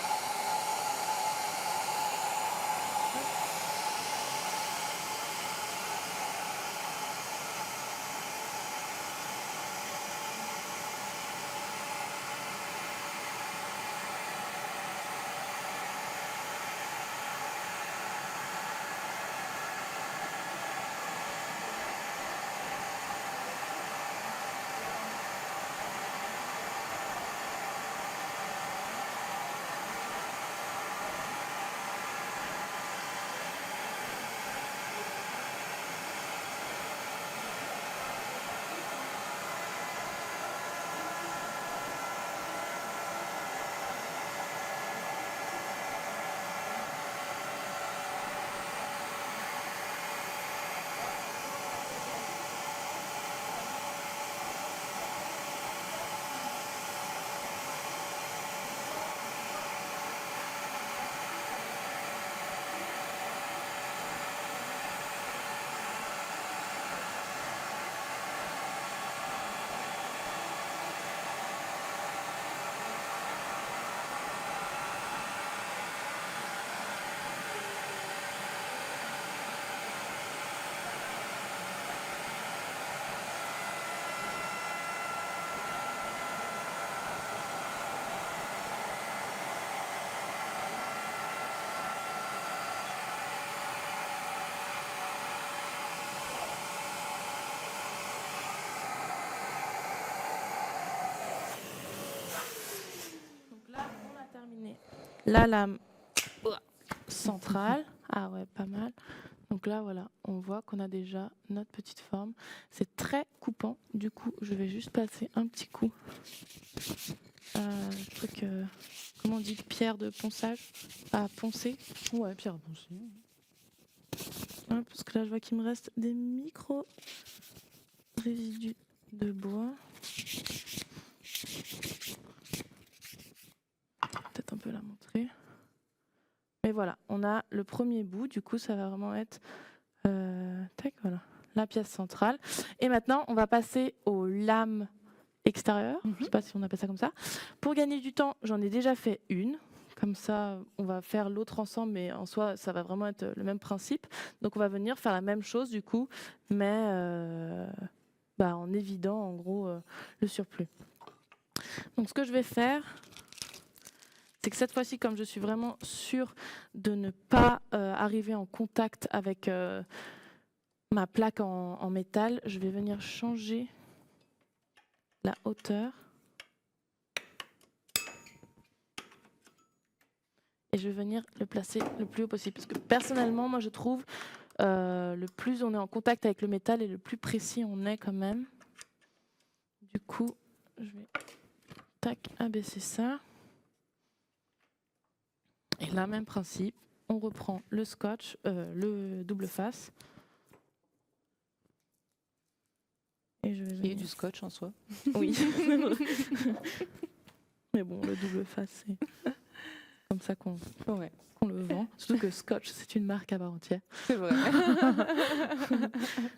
La lame centrale, ah ouais, pas mal. Donc là, voilà, on voit qu'on a déjà notre petite forme. C'est très coupant, du coup, je vais juste passer un petit coup. Truc, comment on dit, pierre de ponçage, à poncer. Ouais, pierre à poncer. Parce que là, je vois qu'il me reste des micro résidus de bois. Peut-être un peu la montrer. Mais voilà, on a le premier bout. Du coup, ça va vraiment être tac, voilà, la pièce centrale. Et maintenant, on va passer aux lames extérieures. Je ne sais pas si on appelle ça comme ça. Pour gagner du temps, j'en ai déjà fait une. Comme ça, on va faire l'autre ensemble, mais en soi, ça va vraiment être le même principe. Donc, on va venir faire la même chose, du coup, mais en évidant, en gros, le surplus. Donc, ce que je vais faire, c'est que cette fois-ci, comme je suis vraiment sûre de ne pas arriver en contact avec ma plaque en métal, je vais venir changer la hauteur. Et je vais venir le placer le plus haut possible. Parce que personnellement, moi je trouve le plus on est en contact avec le métal et le plus précis on est quand même. Du coup, je vais abaisser ça. Et là, même principe, on reprend le scotch, le double face. Et je vais Qui est du scotch en soi. Oui. Mais bon, le double face, c'est comme ça qu'on le vend. Surtout que Scotch, c'est une marque à part entière. C'est vrai.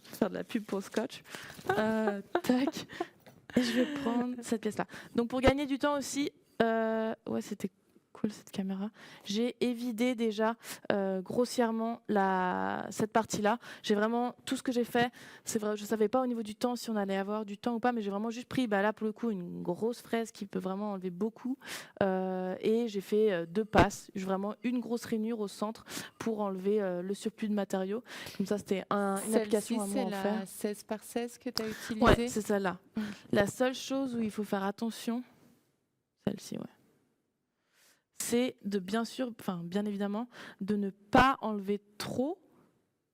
Faire de la pub pour Scotch. Tac. Et je vais prendre cette pièce-là. Donc pour gagner du temps aussi, ouais, c'était cool. cool cette caméra. J'ai évidé déjà grossièrement cette partie-là. J'ai vraiment tout ce que j'ai fait. C'est vrai, je savais pas au niveau du temps si on allait avoir du temps ou pas, mais j'ai vraiment juste pris là pour le coup une grosse fraise qui peut vraiment enlever beaucoup et j'ai fait 2 passes, vraiment une grosse rainure au centre pour enlever le surplus de matériaux. Comme ça, c'était une application à moi en faire. C'est la 16 par 16 que tu as utilisée? Ouais, c'est celle-là. La seule chose où il faut faire attention, celle-ci, ouais, c'est de bien évidemment, de ne pas enlever trop.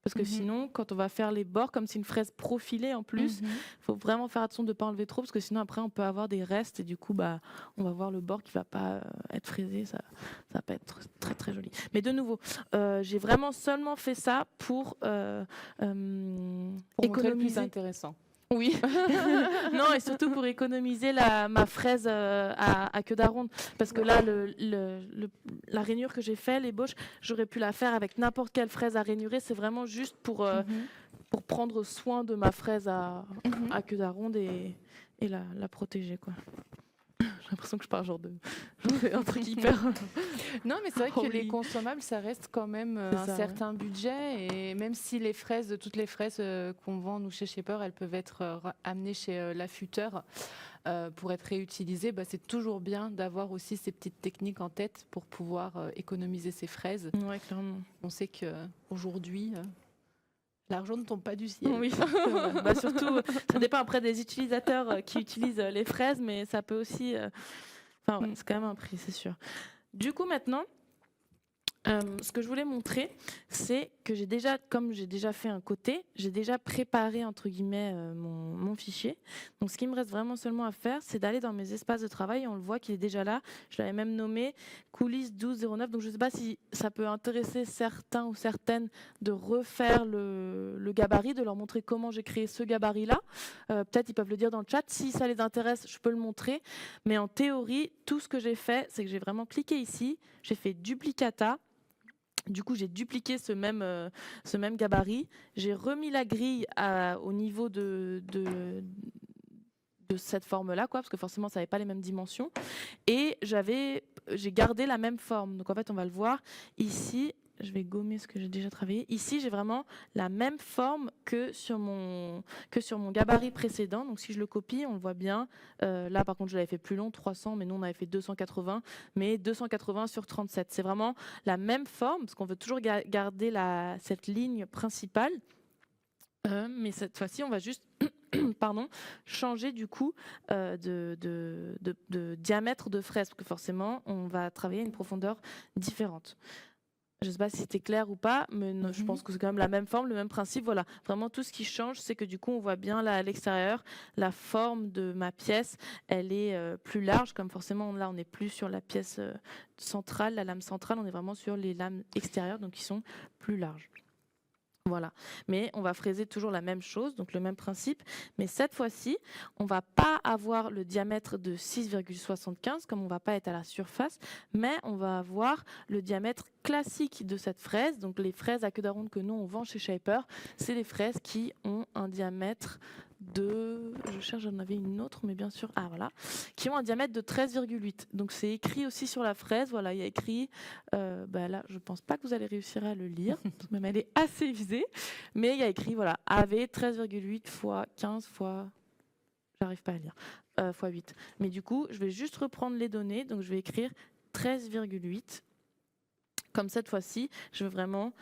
Parce que sinon, quand on va faire les bords, comme c'est une fraise profilée en plus, il faut vraiment faire attention de ne pas enlever trop, parce que sinon après on peut avoir des restes et du coup on va voir le bord qui va pas être frisé, ça va pas être très très joli. Mais de nouveau, j'ai vraiment seulement fait ça pour économiser. Plus intéressant. Oui, non, et surtout pour économiser ma fraise à queue d'aronde. Parce que là, la rainure que j'ai fait, l'ébauche, j'aurais pu la faire avec n'importe quelle fraise à rainurer. C'est vraiment juste pour prendre soin de ma fraise à queue d'aronde et la protéger, quoi. J'ai l'impression que je parle j'en fais un truc hyper... Non, mais c'est vrai que les consommables, ça reste quand même un certain budget. Et même si toutes les fraises qu'on vend, nous, chez Shaper, elles peuvent être amenées chez l'affûteur pour être réutilisées, c'est toujours bien d'avoir aussi ces petites techniques en tête pour pouvoir économiser ces fraises. Ouais, clairement. On sait qu'aujourd'hui... l'argent ne tombe pas du ciel. Oui, surtout, ça dépend après des utilisateurs qui utilisent les fraises, mais ça peut aussi... c'est quand même un prix, c'est sûr. Du coup, maintenant, ce que je voulais montrer, c'est que comme j'ai déjà fait un côté, j'ai déjà préparé, entre guillemets, mon fichier. Donc, ce qui me reste vraiment seulement à faire, c'est d'aller dans mes espaces de travail. On le voit qu'il est déjà là. Je l'avais même nommé coulisses 1209. Donc, je ne sais pas si ça peut intéresser certains ou certaines de refaire le gabarit, de leur montrer comment j'ai créé ce gabarit-là. Peut-être ils peuvent le dire dans le chat. Si ça les intéresse, je peux le montrer. Mais en théorie, tout ce que j'ai fait, c'est que j'ai vraiment cliqué ici. J'ai fait duplicata. Du coup, j'ai dupliqué ce même gabarit. J'ai remis la grille au niveau de cette forme-là, parce que forcément, ça n'avait pas les mêmes dimensions. Et j'ai gardé la même forme. Donc, en fait, on va le voir ici. Je vais gommer ce que j'ai déjà travaillé. Ici, j'ai vraiment la même forme que sur mon gabarit précédent. Donc, si je le copie, on le voit bien. Là, par contre, je l'avais fait plus long, 300, mais nous, on avait fait 280. Mais 280 sur 37. C'est vraiment la même forme, parce qu'on veut toujours garder cette ligne principale. Mais cette fois-ci, on va juste changer du coup de diamètre de fraise, parce que forcément, on va travailler à une profondeur différente. Je ne sais pas si c'était clair ou pas, mais je pense que c'est quand même la même forme, le même principe. Voilà, vraiment tout ce qui change, c'est que du coup, on voit bien là à l'extérieur, la forme de ma pièce, elle est plus large, comme forcément là, on n'est plus sur la pièce centrale, la lame centrale, on est vraiment sur les lames extérieures, donc qui sont plus larges. Voilà, mais on va fraiser toujours la même chose, donc le même principe, mais cette fois-ci, on va pas avoir le diamètre de 6,75 comme on va pas être à la surface, mais on va avoir le diamètre classique de cette fraise. Donc les fraises à queue d'aronde que nous on vend chez Shaper, c'est des fraises qui ont un diamètre j'en avais une autre, mais bien sûr, qui ont un diamètre de 13,8. Donc c'est écrit aussi sur la fraise, voilà, il y a écrit, là, je pense pas que vous allez réussir à le lire, même elle est assez visée, mais il y a écrit, voilà, AV 13,8 fois 15 fois, j'arrive pas à lire, fois 8. Mais du coup, je vais juste reprendre les données, donc je vais écrire 13,8. Comme cette fois-ci, je veux vraiment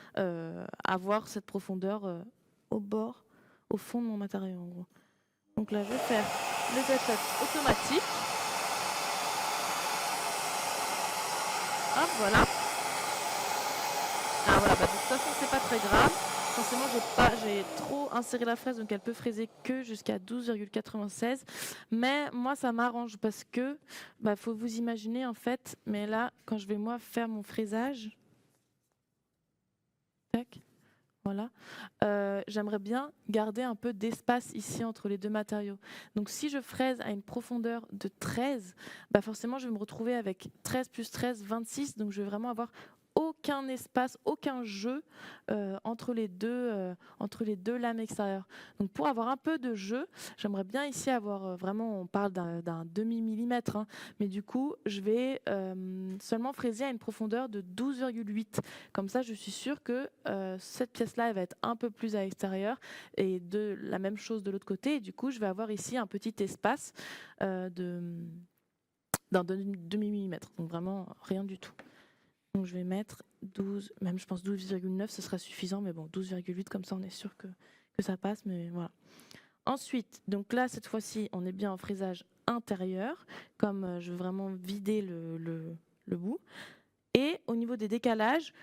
avoir cette profondeur au bord, au fond de mon matériau en gros. Donc là, je vais faire le setup automatique. Hop, voilà. Ah voilà, de toute façon, c'est pas très grave. Forcément, j'ai trop inséré la fraise, donc elle peut fraiser que jusqu'à 12,96. Mais moi, ça m'arrange parce que, faut vous imaginer en fait, mais là, quand je vais moi faire mon fraisage, tac. Voilà. J'aimerais bien garder un peu d'espace ici entre les deux matériaux. Donc si je fraise à une profondeur de 13, forcément je vais me retrouver avec 13 plus 13, 26. Donc je vais vraiment avoir aucun espace, aucun jeu entre les deux lames extérieures. Donc pour avoir un peu de jeu, j'aimerais bien ici avoir vraiment, on parle d'un demi-millimètre, hein, mais du coup je vais seulement fraiser à une profondeur de 12,8. Comme ça je suis sûre que cette pièce-là elle va être un peu plus à l'extérieur et de la même chose de l'autre côté. Et du coup je vais avoir ici un petit espace d'un demi-millimètre, donc vraiment rien du tout. Donc je vais mettre 12, même je pense 12,9, ce sera suffisant, mais bon, 12,8, comme ça on est sûr que ça passe, mais voilà. Ensuite, donc là, cette fois-ci, on est bien en fraisage intérieur, comme je veux vraiment vider le bout. Et au niveau des décalages,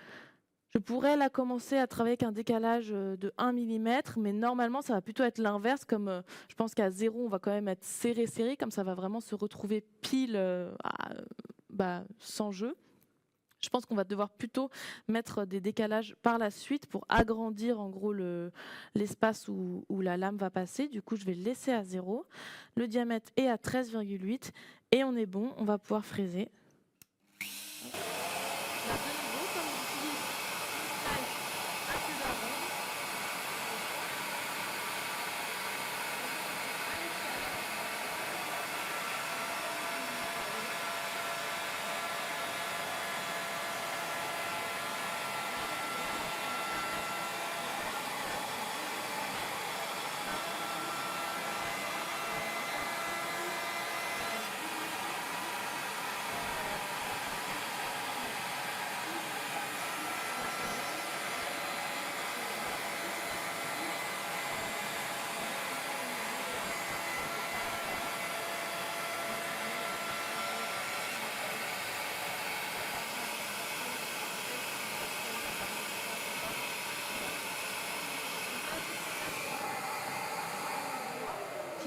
je pourrais là commencer à travailler avec un décalage de 1 mm, mais normalement, ça va plutôt être l'inverse, comme je pense qu'à 0, on va quand même être serré, comme ça va vraiment se retrouver pile sans jeu. Je pense qu'on va devoir plutôt mettre des décalages par la suite pour agrandir en gros l'espace où la lame va passer. Du coup, je vais le laisser à 0. Le diamètre est à 13,8 et on est bon, on va pouvoir fraiser.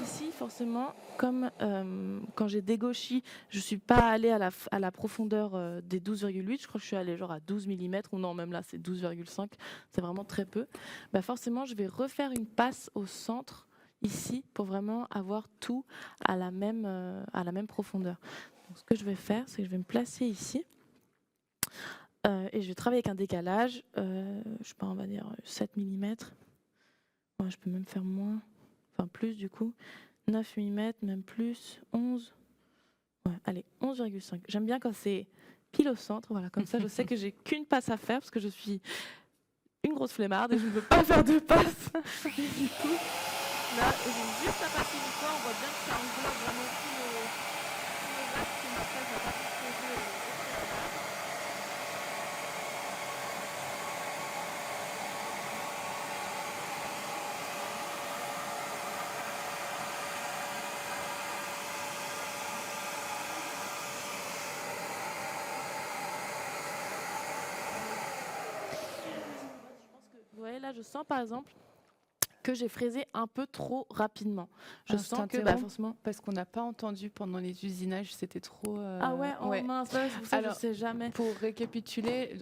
Ici, forcément, comme quand j'ai dégauchi, je ne suis pas allée à la profondeur des 12,8, je crois que je suis allée genre à 12 mm, ou non, même là c'est 12,5, c'est vraiment très peu. Bah forcément, je vais refaire une passe au centre, ici, pour vraiment avoir tout à la même profondeur. Donc, ce que je vais faire, c'est que je vais me placer ici, et je vais travailler avec un décalage, je sais pas, on va dire 7 mm, ouais, je peux même faire moins. Enfin plus du coup, 9 mm, même plus, 11, ouais, allez, 11,5. J'aime bien quand c'est pile au centre, voilà, comme ça je sais que j'ai qu'une passe à faire parce que je suis une grosse flemmarde et je ne veux pas faire de passe. Et du coup, là, j'ai juste à passer du poids, on voit bien que ça englobe vraiment tout le reste et après je vais pas tout poser au préalable. Vous voyez, là, je sens par exemple que j'ai fraisé un peu trop rapidement. Je sens que forcément... Parce qu'on n'a pas entendu pendant les usinages, c'était trop... Ah ouais, ouais. Mince, c'est pour ça que je sais jamais. Pour récapituler,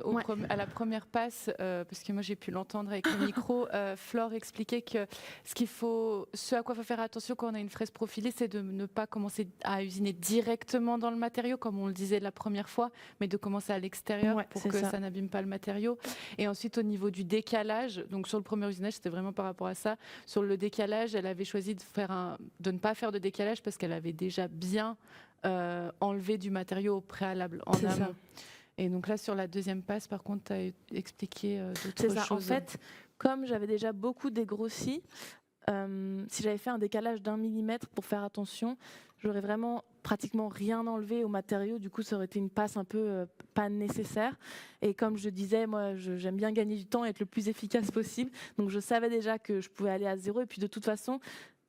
à la première passe, parce que moi j'ai pu l'entendre avec le micro, Flore expliquait que ce à quoi il faut faire attention quand on a une fraise profilée, c'est de ne pas commencer à usiner directement dans le matériau, comme on le disait la première fois, mais de commencer à l'extérieur pour que ça n'abîme pas le matériau. Et ensuite, au niveau du décalage, donc sur le premier usinage, c'était vraiment par rapport à ça. Sur le décalage, elle avait choisi de ne pas faire de décalage parce qu'elle avait déjà bien enlevé du matériau au préalable en amont. Ça. Et donc là, sur la deuxième passe, par contre, tu as expliqué d'autres choses. En fait, comme j'avais déjà beaucoup dégrossi, si j'avais fait un décalage d'1 millimètre pour faire attention, j'aurais vraiment pratiquement rien enlevé au matériau. Du coup, ça aurait été une passe un peu pas nécessaire. Et comme je disais, moi, j'aime bien gagner du temps et être le plus efficace possible. Donc, je savais déjà que je pouvais aller à 0. Et puis, de toute façon,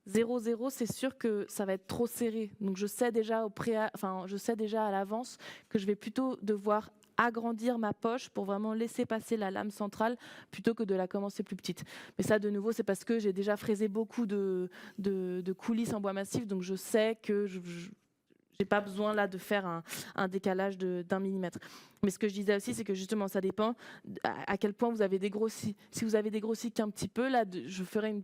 0,0, c'est sûr que ça va être trop serré. Donc, je sais déjà à l'avance que je vais plutôt devoir agrandir ma poche pour vraiment laisser passer la lame centrale plutôt que de la commencer plus petite. Mais ça, de nouveau, c'est parce que j'ai déjà fraisé beaucoup de coulisses en bois massif, donc je sais que j'ai pas besoin là de faire un décalage d'1 millimètre. Mais ce que je disais aussi, c'est que justement, ça dépend à quel point vous avez dégrossi. Si vous avez dégrossi qu'un petit peu, là, je ferai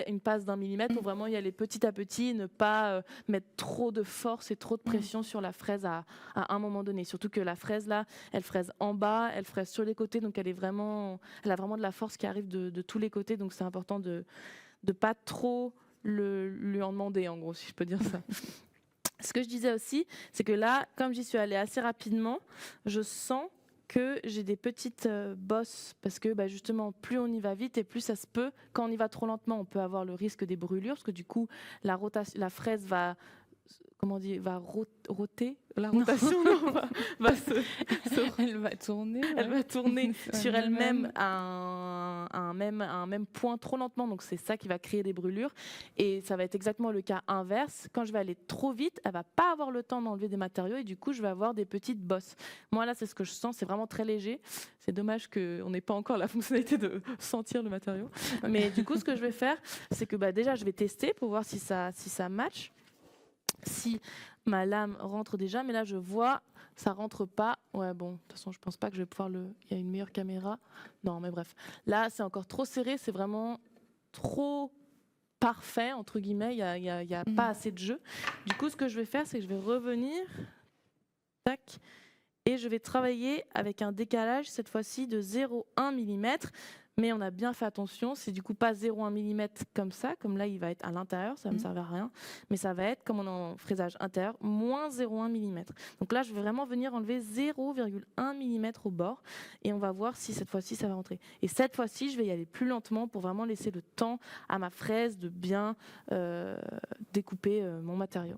une passe d'1 millimètre pour vraiment y aller petit à petit, ne pas mettre trop de force et trop de pression sur la fraise à un moment donné. Surtout que la fraise, là, elle fraise en bas, elle fraise sur les côtés, donc elle a vraiment de la force qui arrive de tous les côtés. Donc c'est important de pas trop lui en demander, en gros, si je peux dire ça. Ce que je disais aussi, c'est que là, comme j'y suis allée assez rapidement, je sens que j'ai des petites bosses parce que justement, plus on y va vite et plus ça se peut. Quand on y va trop lentement, on peut avoir le risque des brûlures parce que du coup, la fraise va, comment on dit, va roter. La rotation Elle va tourner. elle va tourner sur elle-même elle-même. à un même point trop lentement. Donc c'est ça qui va créer des brûlures. Et ça va être exactement le cas inverse. Quand je vais aller trop vite, elle va pas avoir le temps d'enlever des matériaux et du coup je vais avoir des petites bosses. Moi là c'est ce que je sens, c'est vraiment très léger. C'est dommage qu'on n'ait pas encore la fonctionnalité de sentir le matériau. Mais du coup ce que je vais faire, c'est que déjà je vais tester pour voir si ça match. Si ma lame rentre déjà, mais là je vois, ça rentre pas. Ouais, bon, de toute façon, je pense pas que je vais pouvoir le. Il y a une meilleure caméra. Non, mais bref. Là, c'est encore trop serré, c'est vraiment trop parfait, entre guillemets. Il y a pas assez de jeu. Du coup, ce que je vais faire, c'est que je vais revenir. Tac. Et je vais travailler avec un décalage, cette fois-ci, de 0,1 mm. Mais on a bien fait attention, c'est du coup pas 0,1 mm comme ça, comme là il va être à l'intérieur, ça ne me servir à rien, mais ça va être, comme on est en fraisage intérieur, moins 0,1 mm. Donc là je vais vraiment venir enlever 0,1 mm au bord et on va voir si cette fois-ci ça va rentrer. Et cette fois-ci je vais y aller plus lentement pour vraiment laisser le temps à ma fraise de bien découper mon matériau.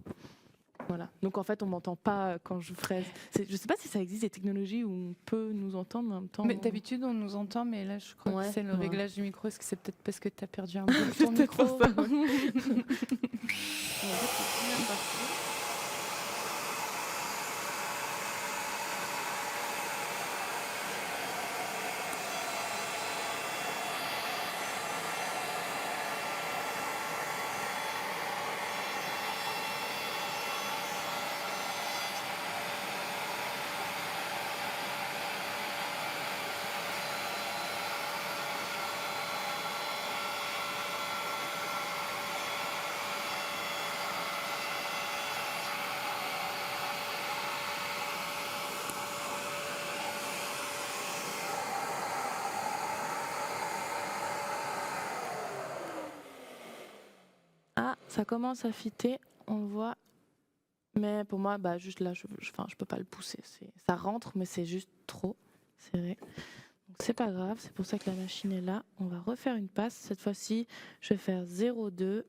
Voilà. Donc en fait, on m'entend pas quand je fraise. Je sais pas si ça existe des technologies où on peut nous entendre mais en même temps. Mais d'habitude, on nous entend, mais là, je crois Ouais, que c'est le ouais. réglage du micro. Est-ce que c'est peut-être parce que tu as perdu un peu ton C'est micro? pour ça, ouais. On va dire que c'est bien parti. Ah, ça commence à fitter, on voit. Mais pour moi, juste là, je peux pas le pousser. Ça rentre, mais c'est juste trop serré. Donc c'est pas grave, c'est pour ça que la machine est là. On va refaire une passe. Cette fois-ci, je vais faire 0,2.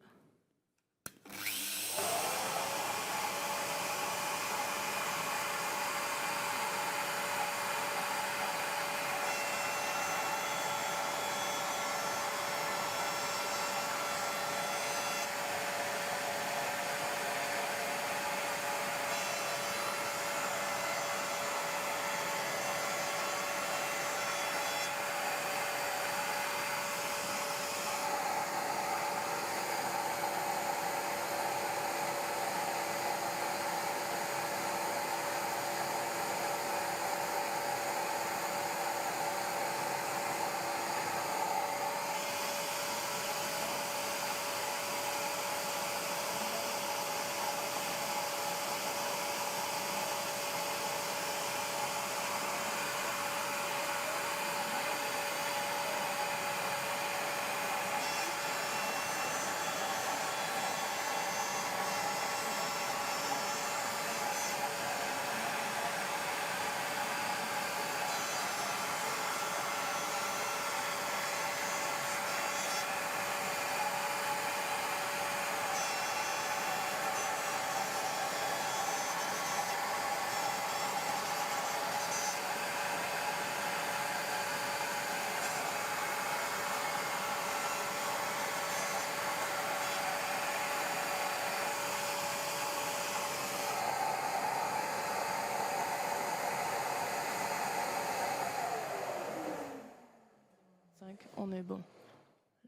On est bon.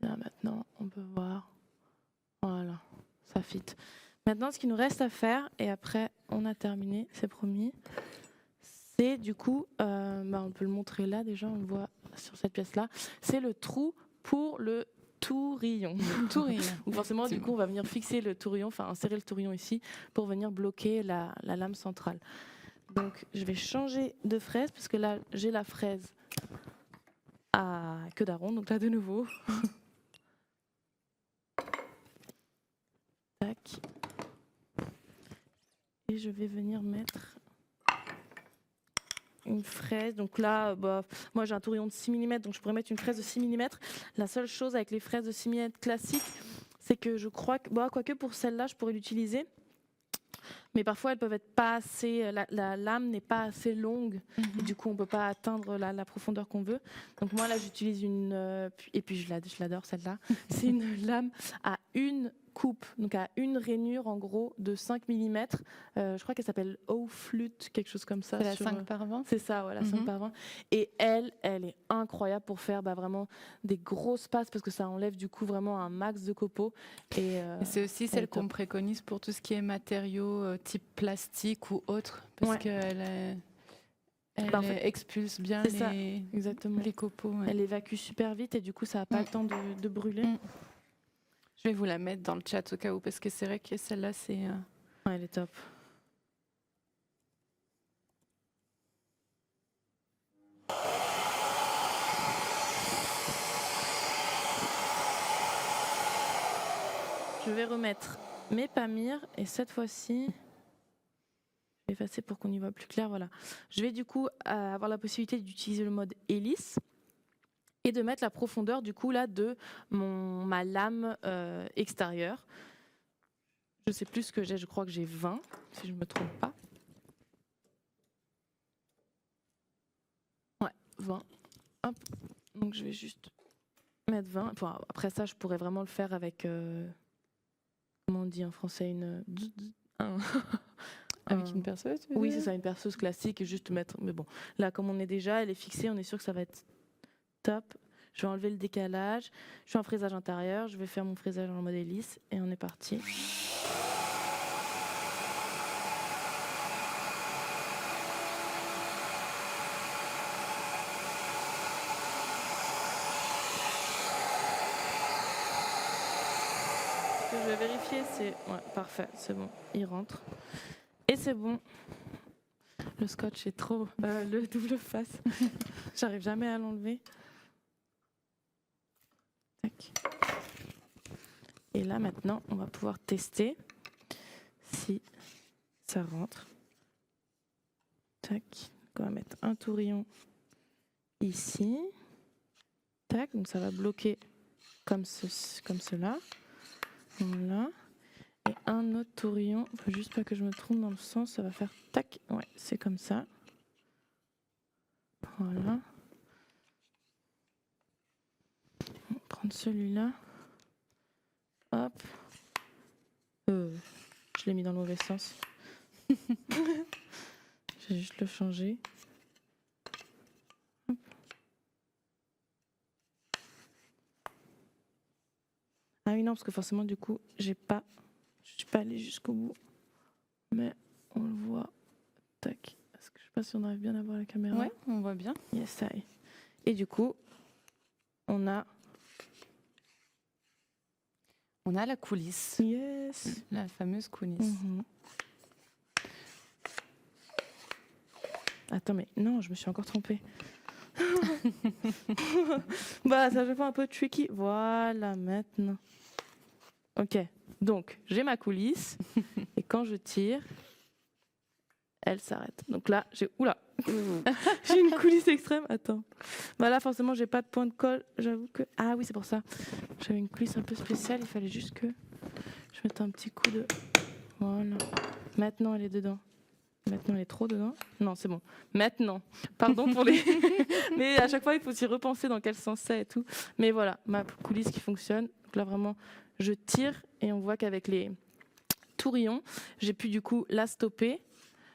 Là maintenant, on peut voir. Voilà, ça fit. Maintenant, ce qu'il nous reste à faire, et après, on a terminé, c'est promis. C'est du coup, on peut le montrer là déjà, on le voit sur cette pièce-là. C'est le trou pour le tourillon. Donc forcément, du coup, on va venir fixer le tourillon, enfin insérer le tourillon ici pour venir bloquer la lame centrale. Donc je vais changer de fraise parce que là, j'ai la fraise à queue d'aron, donc là de nouveau. Tac. Et je vais venir mettre une fraise. Donc là, moi j'ai un tourillon de 6 mm, donc je pourrais mettre une fraise de 6 mm. La seule chose avec les fraises de 6 mm classiques, c'est que je crois que, quoique pour celle-là, je pourrais l'utiliser. Mais parfois, elles peuvent être pas assez. La lame n'est pas assez longue. Et du coup, on ne peut pas atteindre la profondeur qu'on veut. Donc moi, là, j'utilise une. Et puis, je l'adore, celle-là. C'est une lame à une coupe, donc à une rainure, en gros, de 5 mm. Je crois qu'elle s'appelle O-Flute, quelque chose comme ça. C'est la 5 par 20. C'est ça, voilà, 5 par 20. Et elle est incroyable pour faire vraiment des grosses passes parce que ça enlève du coup vraiment un max de copeaux. Et c'est aussi celle qu'on préconise pour tout ce qui est matériaux type plastique ou autre, parce qu'elle expulse bien les copeaux. Ouais. Elle évacue super vite et du coup ça n'a pas le temps de brûler. Je vais vous la mettre dans le chat au cas où, parce que c'est vrai que celle-là, c'est... elle est top. Je vais remettre mes pamires et cette fois-ci, je vais effacer pour qu'on y voit plus clair. Voilà. Je vais du coup avoir la possibilité d'utiliser le mode hélice et de mettre la profondeur du coup là de ma lame extérieure. Je sais plus ce que j'ai, je crois que j'ai 20 si je ne me trompe pas. Ouais, 20. Hop. Donc je vais juste mettre 20. Enfin, après ça, je pourrais vraiment le faire avec... comment on dit en français, avec une perceuse? Oui, c'est ça, une perceuse classique et juste mettre. Mais bon, là, comme on est déjà, elle est fixée, on est sûr que ça va être top. Je vais enlever le décalage. Je fais un fraisage intérieur. Je vais faire mon fraisage en mode hélice et on est parti. Ce que je vais vérifier, c'est... Ouais, parfait, c'est bon, il rentre. Et c'est bon. Le scotch est trop... le double face. J'arrive jamais à l'enlever. Tac. Et là, maintenant, on va pouvoir tester si ça rentre. Tac. On va mettre un tourillon ici. Tac. Donc, ça va bloquer comme cela. Voilà. Et un autre tourillon. Il ne faut juste pas que je me trompe dans le sens. Ça va faire tac. Ouais, c'est comme ça. Voilà. On va prendre celui-là. Hop. Je l'ai mis dans le mauvais sens. Je vais juste le changer. Hop. Ah oui, non, parce que forcément, du coup, je suis pas allée jusqu'au bout. Mais on le voit. Tac. Est-ce que je sais pas si on arrive bien à voir la caméra? Ouais, on voit bien. Yes, ça y est. Et du coup, on a la coulisse. Yes. La fameuse coulisse. Attends, mais non, je me suis encore trompée. Ça je fais un peu tricky. Voilà, maintenant. Ok, donc j'ai ma coulisse et quand je tire, elle s'arrête. Donc là, j'ai j'ai une coulisse extrême. Attends. Là, forcément, j'ai pas de point de colle. J'avoue que oui, c'est pour ça. J'avais une coulisse un peu spéciale. Il fallait juste que je mette un petit coup de. Voilà. Maintenant, elle est dedans. Maintenant, elle est trop dedans. Non, c'est bon. Maintenant. Pardon pour les... Mais à chaque fois, il faut s'y repenser dans quel sens c'est et tout. Mais voilà, ma coulisse qui fonctionne. Donc là, vraiment, je tire et on voit qu'avec les tourillons, j'ai pu du coup la stopper.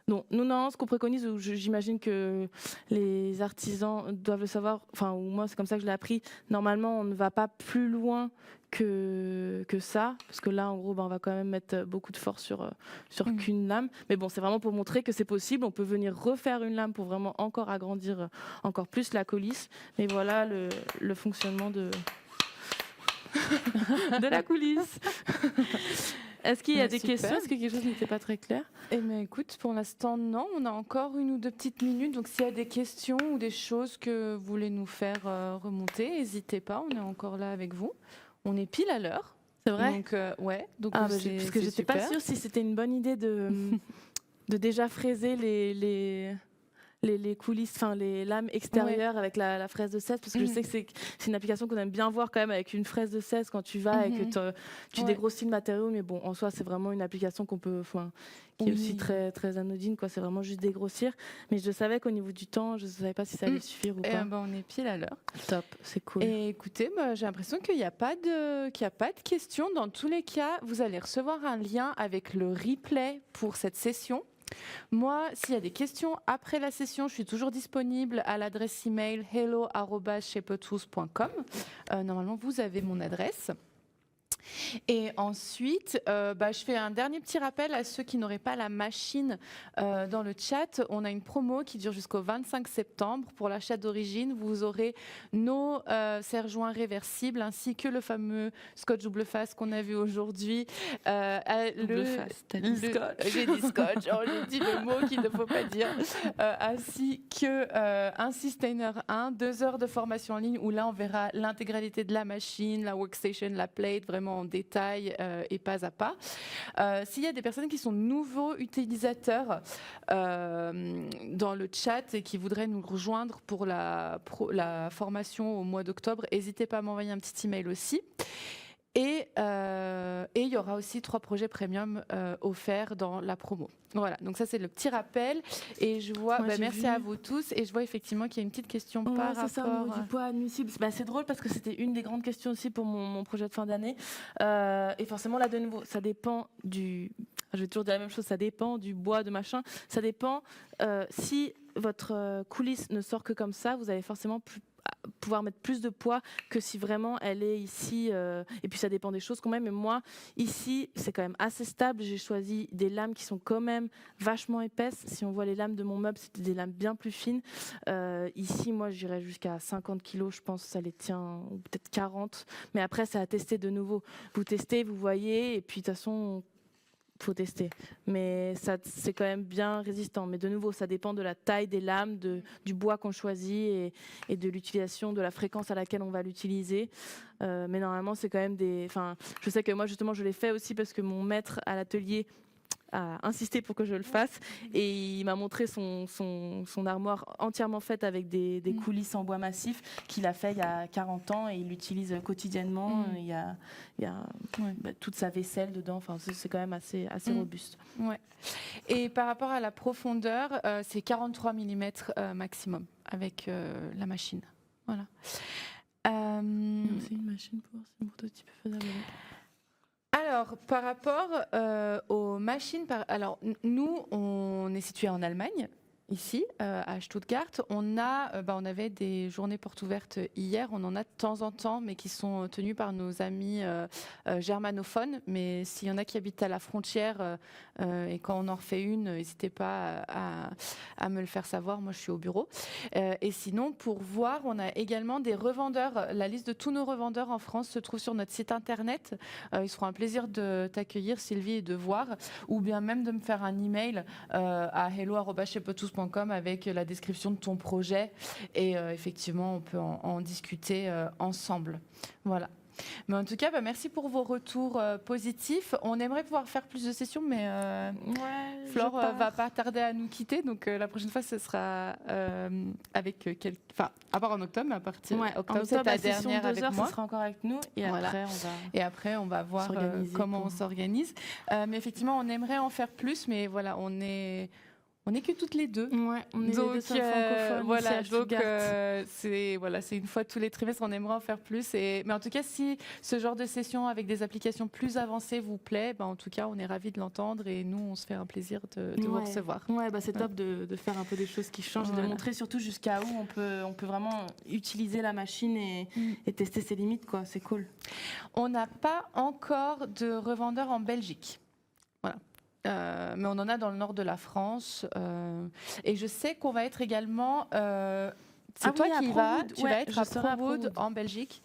Donc, nous, non, ce qu'on préconise, ou j'imagine que les artisans doivent le savoir, enfin, ou moi, c'est comme ça que je l'ai appris. Normalement, on ne va pas plus loin que ça, parce que là, en gros, on va quand même mettre beaucoup de force sur qu'une lame. Mais bon, c'est vraiment pour montrer que c'est possible. On peut venir refaire une lame pour vraiment encore agrandir encore plus la coulisse. Mais voilà le fonctionnement de la coulisse. Est-ce qu'il y a des questions? Est-ce que quelque chose n'était pas très clair? Eh bien, écoute, pour l'instant, non. On a encore 1 ou 2 petites minutes. Donc, s'il y a des questions ou des choses que vous voulez nous faire remonter, n'hésitez pas. On est encore là avec vous. On est pile à l'heure. C'est vrai? Donc, ouais. Donc, parce que je n'étais pas sûre si c'était une bonne idée de déjà fraiser les coulisses, enfin les lames extérieures avec la fraise de 16, parce que je sais que c'est une application qu'on aime bien voir quand même avec une fraise de 16 quand tu vas et que tu dégrossis le matériau, mais bon, en soi c'est vraiment une application qui est aussi très, très anodine, quoi. C'est vraiment juste dégrossir, mais je savais qu'au niveau du temps, je ne savais pas si ça allait suffire ou pas. On est pile à l'heure. Top, c'est cool. Et écoutez, j'ai l'impression qu'il n'y a pas de questions. Dans tous les cas, vous allez recevoir un lien avec le replay pour cette session. Moi, s'il y a des questions après la session, je suis toujours disponible à l'adresse email hello@shapertools.com. Normalement, vous avez mon adresse. Et ensuite, je fais un dernier petit rappel à ceux qui n'auraient pas la machine dans le chat. On a une promo qui dure jusqu'au 25 septembre. Pour l'achat d'origine, vous aurez nos serre-joints réversibles ainsi que le fameux scotch double face qu'on a vu aujourd'hui. Double face, t'as dit scotch. J'ai dit scotch, j'ai dit le mot qu'il ne faut pas dire. Ainsi que un Sustainer 1, 2 heures de formation en ligne où là, on verra l'intégralité de la machine, la workstation, la plate, vraiment en détail et pas à pas. S'il y a des personnes qui sont nouveaux utilisateurs dans le chat et qui voudraient nous rejoindre pour la formation au mois d'octobre, n'hésitez pas à m'envoyer un petit email aussi. Et il y aura aussi 3 projets premium offerts dans la promo. Voilà, donc ça c'est le petit rappel. Et je vois, merci à vous tous. Et je vois effectivement qu'il y a une petite question par rapport... C'est ça, au niveau du poids admissible. C'est drôle parce que c'était une des grandes questions aussi pour mon projet de fin d'année. Et forcément, là de nouveau, ça dépend du... Je vais toujours dire la même chose, ça dépend du bois, de machin. Ça dépend si votre coulisse ne sort que comme ça, vous allez forcément pouvoir mettre plus de poids que si vraiment elle est ici, et puis ça dépend des choses quand même, mais moi ici c'est quand même assez stable. J'ai choisi des lames qui sont quand même vachement épaisses. Si on voit les lames de mon meuble, c'était des lames bien plus fines. Ici moi j'irais jusqu'à 50 kilos, je pense, ça les tient, ou peut-être 40, mais après c'est à tester de nouveau. Vous testez, vous voyez, et puis de toute façon faut tester, mais ça c'est quand même bien résistant. Mais de nouveau, ça dépend de la taille des lames, du bois qu'on choisit et de l'utilisation, de la fréquence à laquelle on va l'utiliser. Mais normalement, c'est quand même je sais que moi justement, je l'ai fait aussi parce que mon maître à l'atelier a insisté pour que je le fasse et il m'a montré son armoire entièrement faite avec des coulisses en bois massif qu'il a fait il y a 40 ans et il l'utilise quotidiennement. Il y a toute sa vaisselle dedans. Enfin, c'est quand même assez robuste. Ouais. Et par rapport à la profondeur, c'est 43 mm maximum avec la machine. Voilà. C'est une machine pour un prototype faisable. Alors, par rapport aux machines, alors nous, on est situé en Allemagne. Ici, à Stuttgart, on avait des journées portes ouvertes hier. On en a de temps en temps, mais qui sont tenues par nos amis germanophones. Mais s'il y en a qui habitent à la frontière et quand on en refait une, n'hésitez pas à me le faire savoir. Moi, je suis au bureau. Et sinon, pour voir, on a également des revendeurs. La liste de tous nos revendeurs en France se trouve sur notre site internet. Ils seront un plaisir de t'accueillir, Sylvie, et de voir, ou bien même de me faire un email à hello@shapertools.com avec la description de ton projet et effectivement on peut en discuter ensemble. Voilà. Mais en tout cas, merci pour vos retours positifs. On aimerait pouvoir faire plus de sessions, mais Flore va pas tarder à nous quitter. Donc la prochaine fois, ce sera avec à part en octobre, mais à partir octobre, c'est ta dernière avec moi. Ce sera encore avec nous et après, on va voir comment on s'organise. Mais effectivement, on aimerait en faire plus, mais voilà, on On n'est que toutes les deux. Ouais, on est les Donc deux seuls francophones voilà, ici à Stuttgart. c'est une fois tous les trimestres, on aimerait en faire plus. Mais en tout cas, si ce genre de session avec des applications plus avancées vous plaît, en tout cas, on est ravis de l'entendre et nous, on se fait un plaisir de vous recevoir. Ouais, c'est top de faire un peu des choses qui changent et de montrer surtout jusqu'à où on peut vraiment utiliser la machine et tester ses limites, quoi. C'est cool. On n'a pas encore de revendeurs en Belgique. Voilà. Mais on en a dans le nord de la France. Et je sais qu'on va être également... c'est toi qui vas. Tu vas être à ProWood en Belgique.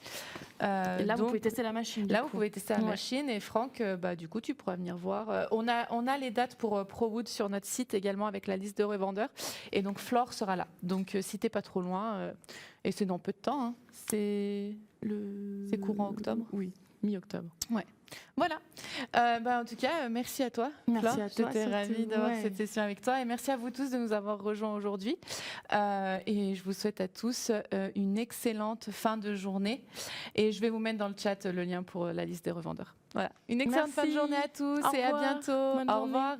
Et là, vous pouvez tester la machine. Là, vous pouvez tester la machine. Et Franck, du coup, tu pourras venir voir. On a les dates pour ProWood sur notre site également avec la liste de revendeurs. Et donc, Flore sera là. Donc, si t'es pas trop loin, et c'est dans peu de temps. Hein, c'est courant octobre. Oui, mi-octobre. Ouais. Voilà. En tout cas, merci à toi. Merci à toi. J'étais ravie d'avoir cette session avec toi. Et merci à vous tous de nous avoir rejoints aujourd'hui. Et je vous souhaite à tous une excellente fin de journée. Et je vais vous mettre dans le chat le lien pour la liste des revendeurs. Voilà. Une excellente fin de journée à tous et à bientôt. Au revoir.